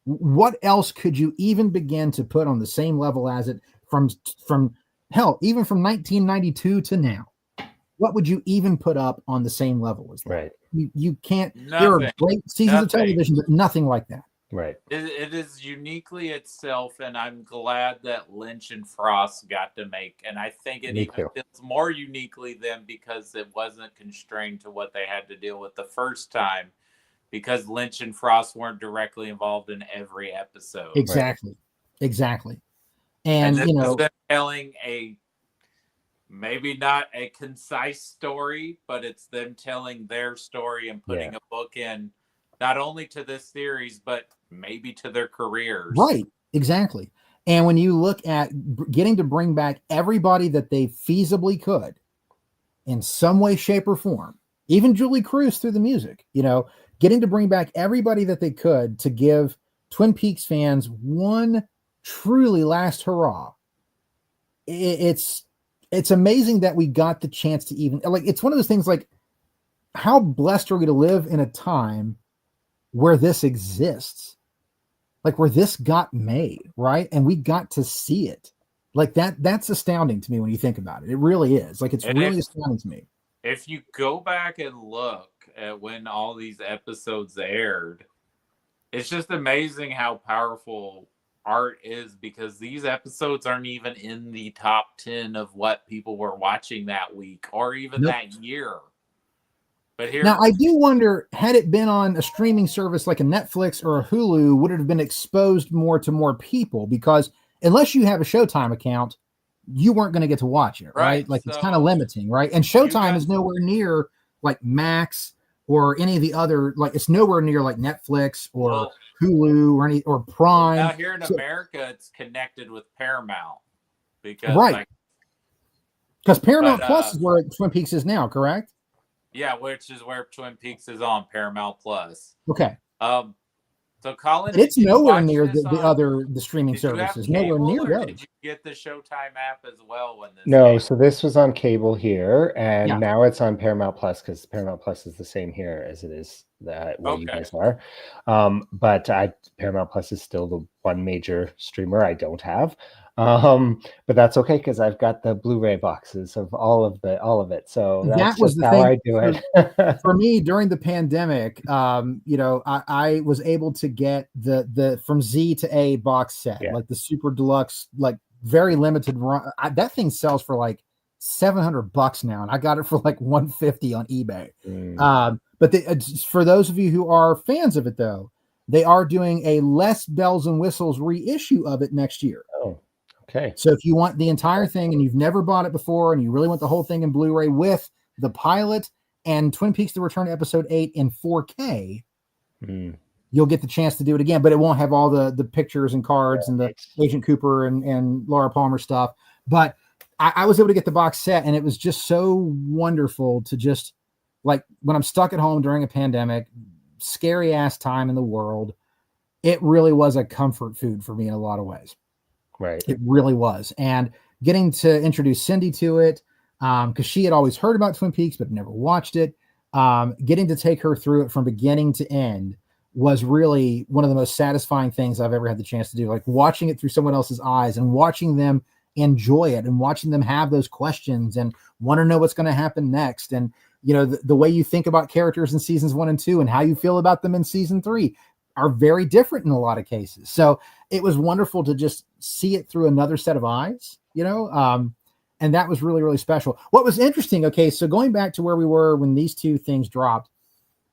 What else could you even begin to put on the same level as it from hell, even from 1992 to now? What would you even put up on the same level as that? Right. You can't. Nothing. There are great seasons of television, but nothing like that. Right. It is uniquely itself, and I'm glad that Lynch and Frost got to make. And I think it even feels more uniquely them because it wasn't constrained to what they had to deal with the first time, because Lynch and Frost weren't directly involved in every episode. Exactly. And you know, telling a maybe not a concise story, but it's them telling their story and putting a book in, not only to this series, but maybe to their careers. Right. Exactly. And when you look at getting to bring back everybody that they feasibly could in some way, shape, or form, even Julie Cruz through the music, you know, getting to bring back everybody that they could to give Twin Peaks fans one truly last hurrah. It's amazing that we got the chance to even, like, it's one of those things like, how blessed are we to live in a time where this exists, like where this got made, right? And we got to see it. Like that's astounding to me when you think about it. It really is. Like, it's really astounding to me. If you go back and look at when all these episodes aired, it's just amazing how powerful art is, because these episodes aren't even in the top 10 of what people were watching that week or even that year. But here, now I do wonder, had it been on a streaming service like a Netflix or a Hulu, would it have been exposed more to more people? Because unless you have a Showtime account, you weren't going to get to watch it, right? Like, so it's kind of limiting, right? And Showtime is nowhere near like Max or any of the other, like, it's nowhere near like Netflix or Hulu or Prime. Now here in America, it's connected with Paramount because Paramount Plus is where Twin Peaks is now, correct? Yeah, which is where Twin Peaks is on Paramount Plus. Okay. So Colin, but it's nowhere near the streaming services. Nowhere near those. Did you get the Showtime app as well when this? No, so this was on cable here, and now it's on Paramount Plus, because Paramount Plus is the same here as it is where you guys are. But Paramount Plus is still the one major streamer I don't have. But that's okay because I've got the Blu-ray boxes of all of it. So that's was just the how thing I do it. for me during the pandemic. I was able to get the from Z to A box set, like the super deluxe, like very limited run. That thing sells for like $700 now, and I got it for like $150 on eBay. But for those of you who are fans of it, though, they are doing a less bells and whistles reissue of it next year. Oh, okay. So if you want the entire thing and you've never bought it before, and you really want the whole thing in Blu-ray with the pilot and Twin Peaks: The Return to Episode 8 in 4K, you'll get the chance to do it again. But it won't have all the pictures and cards and the Agent Cooper and Laura Palmer stuff. But I was able to get the box set, and it was just so wonderful to just, like, when I'm stuck at home during a pandemic, scary ass time in the world, it really was a comfort food for me in a lot of ways. Right. It really was. And getting to introduce Cindy to it, because she had always heard about Twin Peaks but never watched it, getting to take her through it from beginning to end was really one of the most satisfying things I've ever had the chance to do. Like watching it through someone else's eyes and watching them enjoy it and watching them have those questions and want to know what's going to happen next. And, the way you think about characters in seasons 1 and 2 and how you feel about them in season 3 are very different in a lot of cases. So it was wonderful to just see it through another set of eyes, and that was really, really special. What was interesting, okay, so going back to where we were when these two things dropped,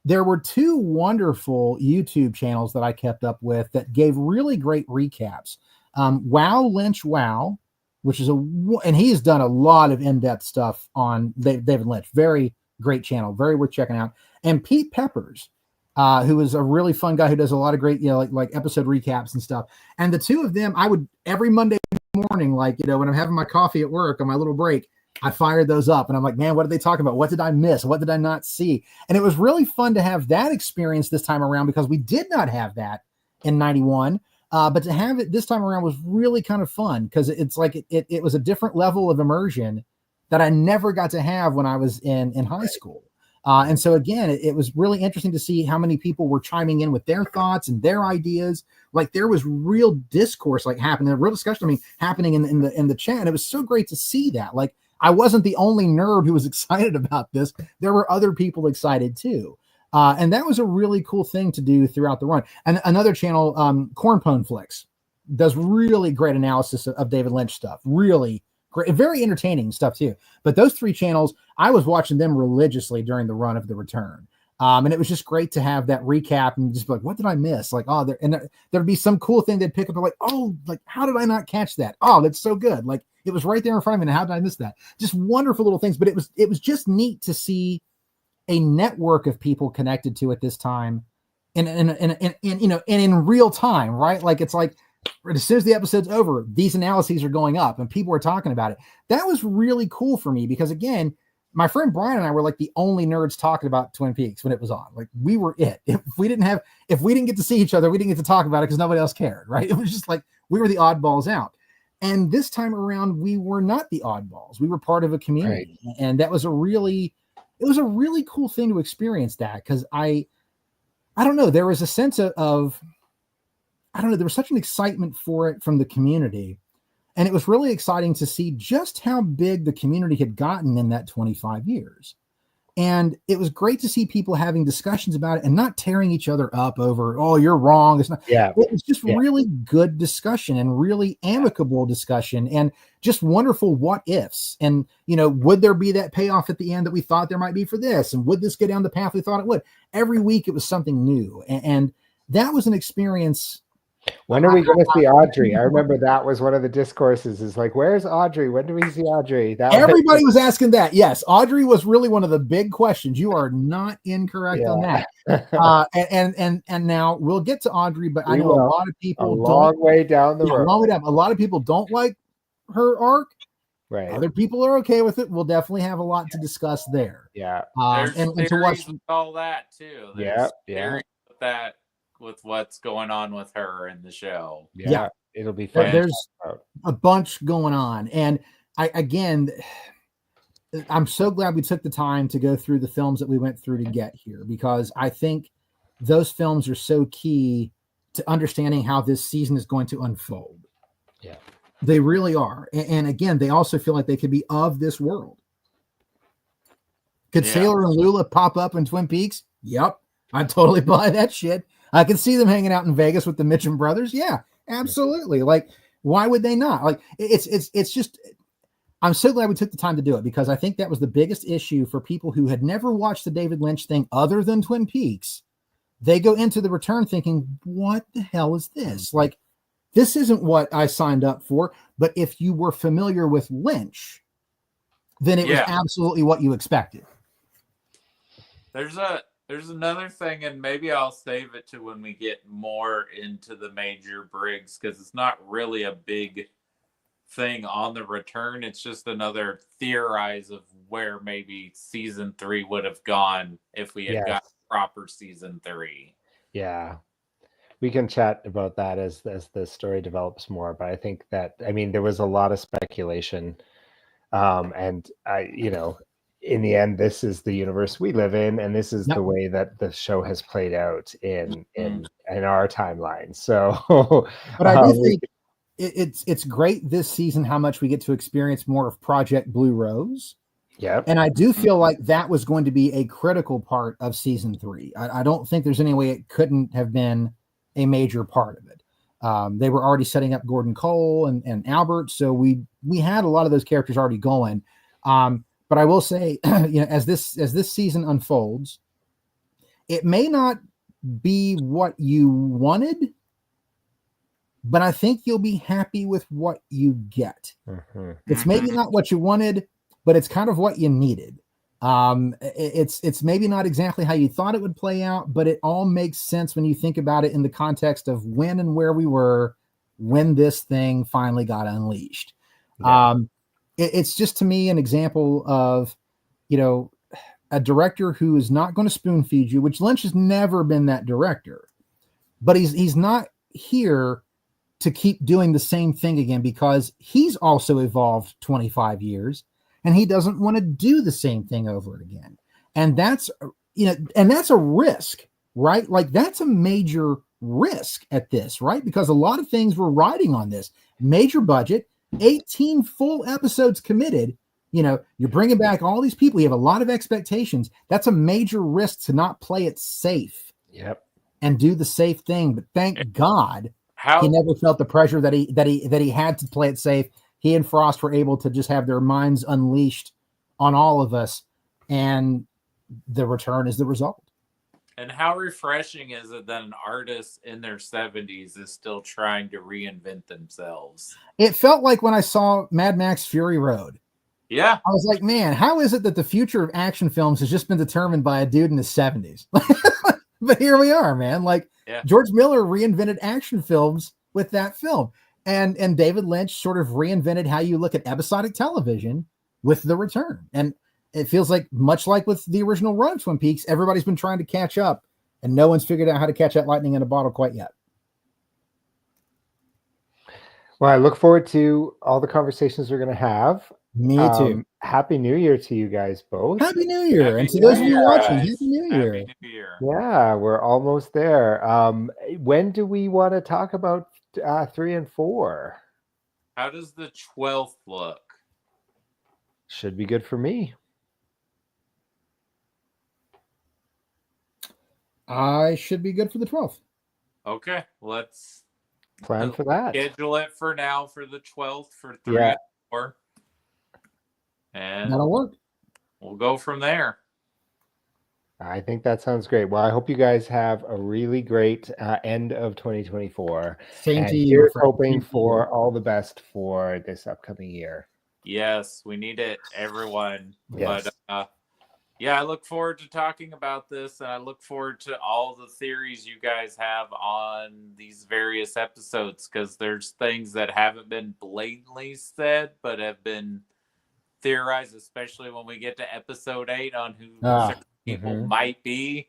there were 2 wonderful YouTube channels that I kept up with that gave really great recaps. Wow Lynch Wow, which is and he's done a lot of in-depth stuff on David Lynch. Very great channel, very worth checking out. And Pete Peppers, who is a really fun guy who does a lot of great, like episode recaps and stuff. And the 2 of them, I would every Monday morning, when I'm having my coffee at work on my little break, I fired those up and I'm like, man, what are they talking about? What did I miss? What did I not see? And it was really fun to have that experience this time around because we did not have that in 91. But to have it this time around was really kind of fun because it's like it was a different level of immersion that I never got to have when I was in high school. And so again, it was really interesting to see how many people were chiming in with their thoughts and their ideas. Like there was real discourse happening, a real discussion happening in the chat. And it was so great to see that. Like I wasn't the only nerd who was excited about this. There were other people excited too. And that was a really cool thing to do throughout the run. And another channel, Cornpone Flicks, does really great analysis of David Lynch stuff. Really great, very entertaining stuff too. But those 3 channels, I was watching them religiously during the run of The Return. And it was just great to have that recap and just be like, what did I miss? Like, oh, there'd be some cool thing they'd pick up. Like, oh, like, how did I not catch that? Oh, that's so good. Like it was right there in front of me. And how did I miss that? Just wonderful little things. But it was just neat to see a network of people connected to it this time and in real time, right? Like it's like as soon as the episode's over, these analyses are going up and people are talking about it. That was really cool for me because again, my friend Brian and I were like the only nerds talking about Twin Peaks when it was on. Like we were it. If we didn't get to see each other, we didn't get to talk about it because nobody else cared, right? It was just like we were the oddballs out. And this time around, we were not the oddballs. We were part of a community. Right. And that was a really cool thing to experience that because I don't know, there was a sense of I don't know, there was such an excitement for it from the community. And it was really exciting to see just how big the community had gotten in that 25 years. And it was great to see people having discussions about it and not tearing each other up over, oh, you're wrong. It's not. Yeah. It was just really good discussion and really amicable discussion and just wonderful what ifs. And, would there be that payoff at the end that we thought there might be for this? And would this go down the path we thought it would? Every week it was something new. And that was an experience. When are we going to see Audrey? I remember that was one of the discourses is like, where's Audrey? When do we see Audrey? Everybody was asking that. Yes. Audrey was really one of the big questions. You are not incorrect on that. And now we'll get to Audrey, but I know a lot of people a long way down the road. A lot of people don't like her arc. Right. Other people are okay with it. We'll definitely have a lot to discuss there. Yeah. And to watch all that too. Yeah. With what's going on with her in the show. Yeah. It'll be fun. There's a bunch going on. And I'm so glad we took the time to go through the films that we went through to get here, because I think those films are so key to understanding how this season is going to unfold. Yeah, they really are. And again, they also feel like they could be of this world. Could Sailor and Lula pop up in Twin Peaks? Yep. I totally buy that shit. I can see them hanging out in Vegas with the Mitchum brothers. Yeah, absolutely. Like, why would they not? Like, it's just, I'm so glad we took the time to do it, because I think that was the biggest issue for people who had never watched the David Lynch thing other than Twin Peaks. They go into the return thinking, what the hell is this? Like, this isn't what I signed up for. But if you were familiar with Lynch, then it was absolutely what you expected. There's another thing, and maybe I'll save it to when we get more into the major Briggs, because it's not really a big thing on the return. It's just another theorize of where maybe season 3 would have gone if we had got proper season 3. Yeah. We can chat about that as the story develops more, but I think that, I mean, there was a lot of speculation, and in the end, this is the universe we live in, and this is the way that the show has played out in our timeline. So, but I do think it's great this season how much we get to experience more of Project Blue Rose. Yeah, and I do feel like that was going to be a critical part of season 3. I don't think there's any way it couldn't have been a major part of it. They were already setting up Gordon Cole and Albert, so we had a lot of those characters already going. But I will say, as this season unfolds, it may not be what you wanted, but I think you'll be happy with what you get. Mm-hmm. It's maybe not what you wanted, but it's kind of what you needed. It's maybe not exactly how you thought it would play out, but it all makes sense when you think about it in the context of when and where we were when this thing finally got unleashed. Yeah. It's just, to me, an example of, a director who is not going to spoon feed you, which Lynch has never been that director, but he's not here to keep doing the same thing again, because he's also evolved 25 years and he doesn't want to do the same thing over again. And that's a risk, right? Like, that's a major risk at this, right? Because a lot of things were riding on this major budget, 18 full episodes committed. You're bringing back all these people. You have a lot of expectations. That's a major risk to not play it safe. Yep. And do the safe thing. But thank God he never felt the pressure that he had to play it safe. He and Frost were able to just have their minds unleashed on all of us, and the return is the result. And how refreshing is it that an artist in their 70s is still trying to reinvent themselves? It felt like when I saw Mad Max Fury Road. Yeah. I was like, man, how is it that the future of action films has just been determined by a dude in his 70s? But here we are, man. Like, George Miller reinvented action films with that film. And David Lynch sort of reinvented how you look at episodic television with The Return. And it feels like, much like with the original run of Twin Peaks, everybody's been trying to catch up, and no one's figured out how to catch that lightning in a bottle quite yet. Well, I look forward to all the conversations we're going to have. Me too. Happy New Year to you guys both. Happy New Year. And to those of you watching, Happy New Year. Happy New Year. Yeah, we're almost there. When do we want to talk about 3 and 4? How does the 12th look? Should be good for me. I should be good for the 12th. Okay, let's plan for that. Schedule it for now for the 12th for 3 and 4. And that'll work. We'll go from there. I think that sounds great. Well, I hope you guys have a really great end of 2024. Same to you. Here's hoping for all the best for this upcoming year. Yes, we need it, everyone. Yes. But I look forward to talking about this, and I look forward to all the theories you guys have on these various episodes, because there's things that haven't been blatantly said, but have been theorized, especially when we get to episode 8 on who certain people might be.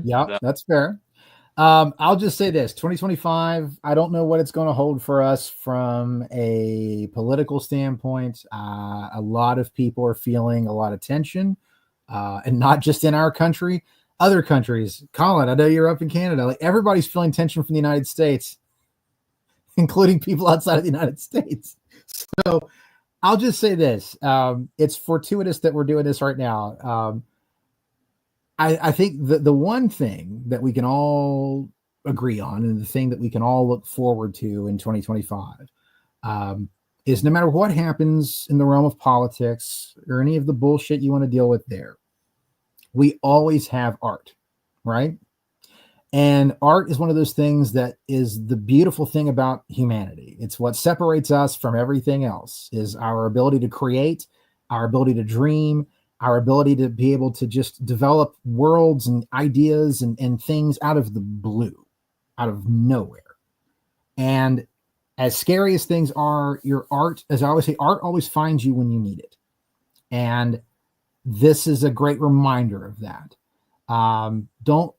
Yeah, that's fair. I'll just say this: 2025, I don't know what it's going to hold for us from a political standpoint. A lot of people are feeling a lot of tension, and not just in our country. other countries. Colin, I know you're up in Canada. Like everybody's feeling tension from the United States, including people outside of the United States. So I'll just say this. It's fortuitous that we're doing this right now. I think the one thing that we can all agree on, and the thing that we can all look forward to in 2025, is no matter what happens in the realm of politics or any of the bullshit you want to deal with there, we always have art, right? And art is one of those things that is the beautiful thing about humanity. It's what separates us from everything else, is our ability to create, our ability to dream, our ability to be able to just develop worlds and ideas and things out of the blue, out of nowhere. And as scary as things are, your art, as I always say, art always finds you when you need it. And this is a great reminder of that. Don't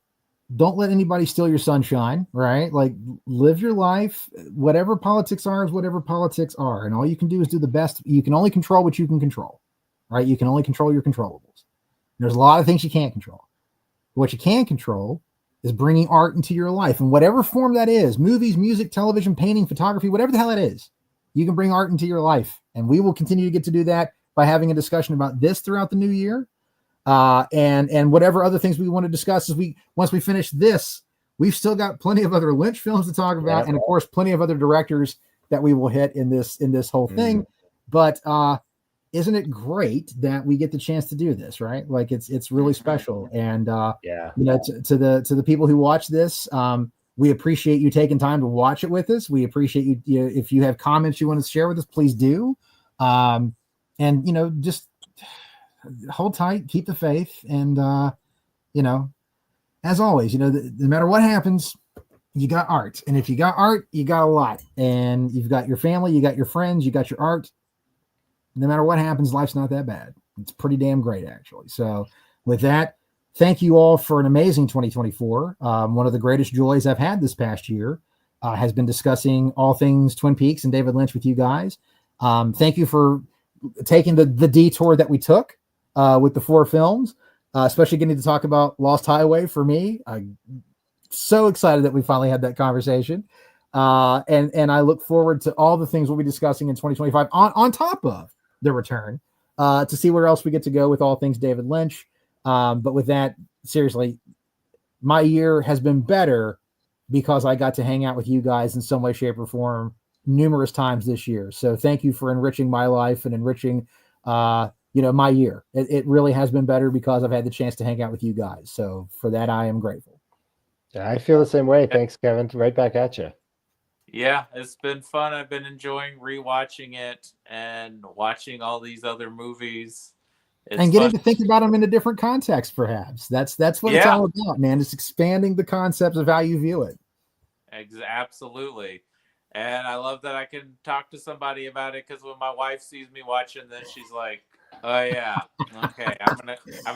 let anybody steal your sunshine, right? Like, live your life. Whatever politics are is whatever politics are. And all you can do is do the best. You can only control what you can control, right? You can only control your controllables. There's a lot of things you can't control. What you can control is bringing art into your life. And whatever form that is, movies, music, television, painting, photography, whatever the hell it is, you can bring art into your life. And we will continue to get to do that by having a discussion about this throughout the new year. And whatever other things we want to discuss once we finish this, we've still got plenty of other Lynch films to talk about, and of course, plenty of other directors that we will hit in this whole thing. But isn't it great that we get the chance to do this, right? Like it's really special. And to the people who watch this, we appreciate you taking time to watch it with us. We appreciate you. If you have comments you want to share with us, please do. And just hold tight, keep the faith, and as always, no matter what happens, you got art. And if you got art, you got a lot. And you've got your family, you got your friends, you got your art. No matter what happens, life's not that bad. It's pretty damn great, actually. So with that, thank you all for an amazing 2024. One of the greatest joys I've had this past year has been discussing all things Twin Peaks and David Lynch with you guys. Thank you for taking the detour that we took with the 4 films, especially getting to talk about Lost Highway for me. I'm so excited that we finally had that conversation. And I look forward to all the things we'll be discussing in 2025 on top of the return to see where else we get to go with all things David Lynch. But with that, seriously, my year has been better because I got to hang out with you guys in some way, shape, or form numerous times this year. So thank you for enriching my life and enriching my year. It really has been better because I've had the chance to hang out with you guys. So for that, I am grateful. Yeah, I feel the same way. Thanks, Kevin. Right back at you. Yeah, it's been fun. I've been enjoying rewatching it and watching all these other movies. And getting to think about them in a different context, perhaps. That's what it's all about, man. It's expanding the concepts of how you view it. Absolutely. And I love that I can talk to somebody about it, because when my wife sees me watching this, she's like, "Oh yeah, okay, I'm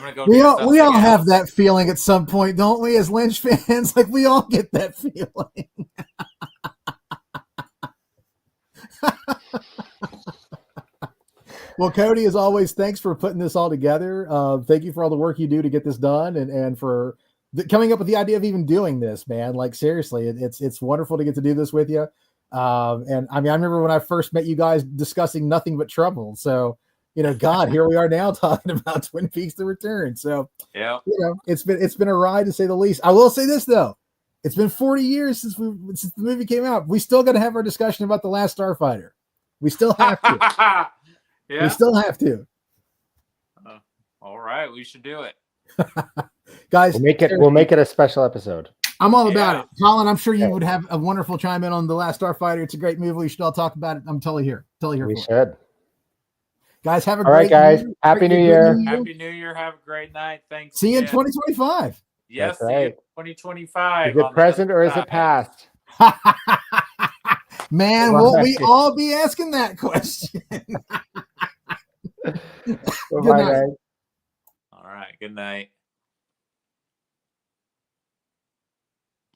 gonna go." We all have that feeling at some point, don't we? As Lynch fans, like we all get that feeling. Well, Cody, as always, thanks for putting this all together. Thank you for all the work you do to get this done, and for coming up with the idea of even doing this, man. Like seriously, it's wonderful to get to do this with you. And I mean, I remember when I first met you guys discussing Nothing But Trouble. So, God, here we are now talking about Twin Peaks: The Return. So, yeah, it's been a ride to say the least. I will say this though. It's been 40 years since the movie came out. We still got to have our discussion about The Last Starfighter. We still have to. Yeah. We still have to. All right, we should do it, guys. We'll make it a special episode. I'm all about it, Colin. I'm sure you would have a wonderful chime in on The Last Starfighter. It's a great movie. We should all talk about it. I'm totally here. We should. Guys, have a great. All right, guys. Year. Happy New Year. Happy New Year. Have a great night. Thanks. See you in 2025. Yes, that's right. 2025. Is it present or is it past? Man, won't we all be asking that question? Good night. All right. Good night.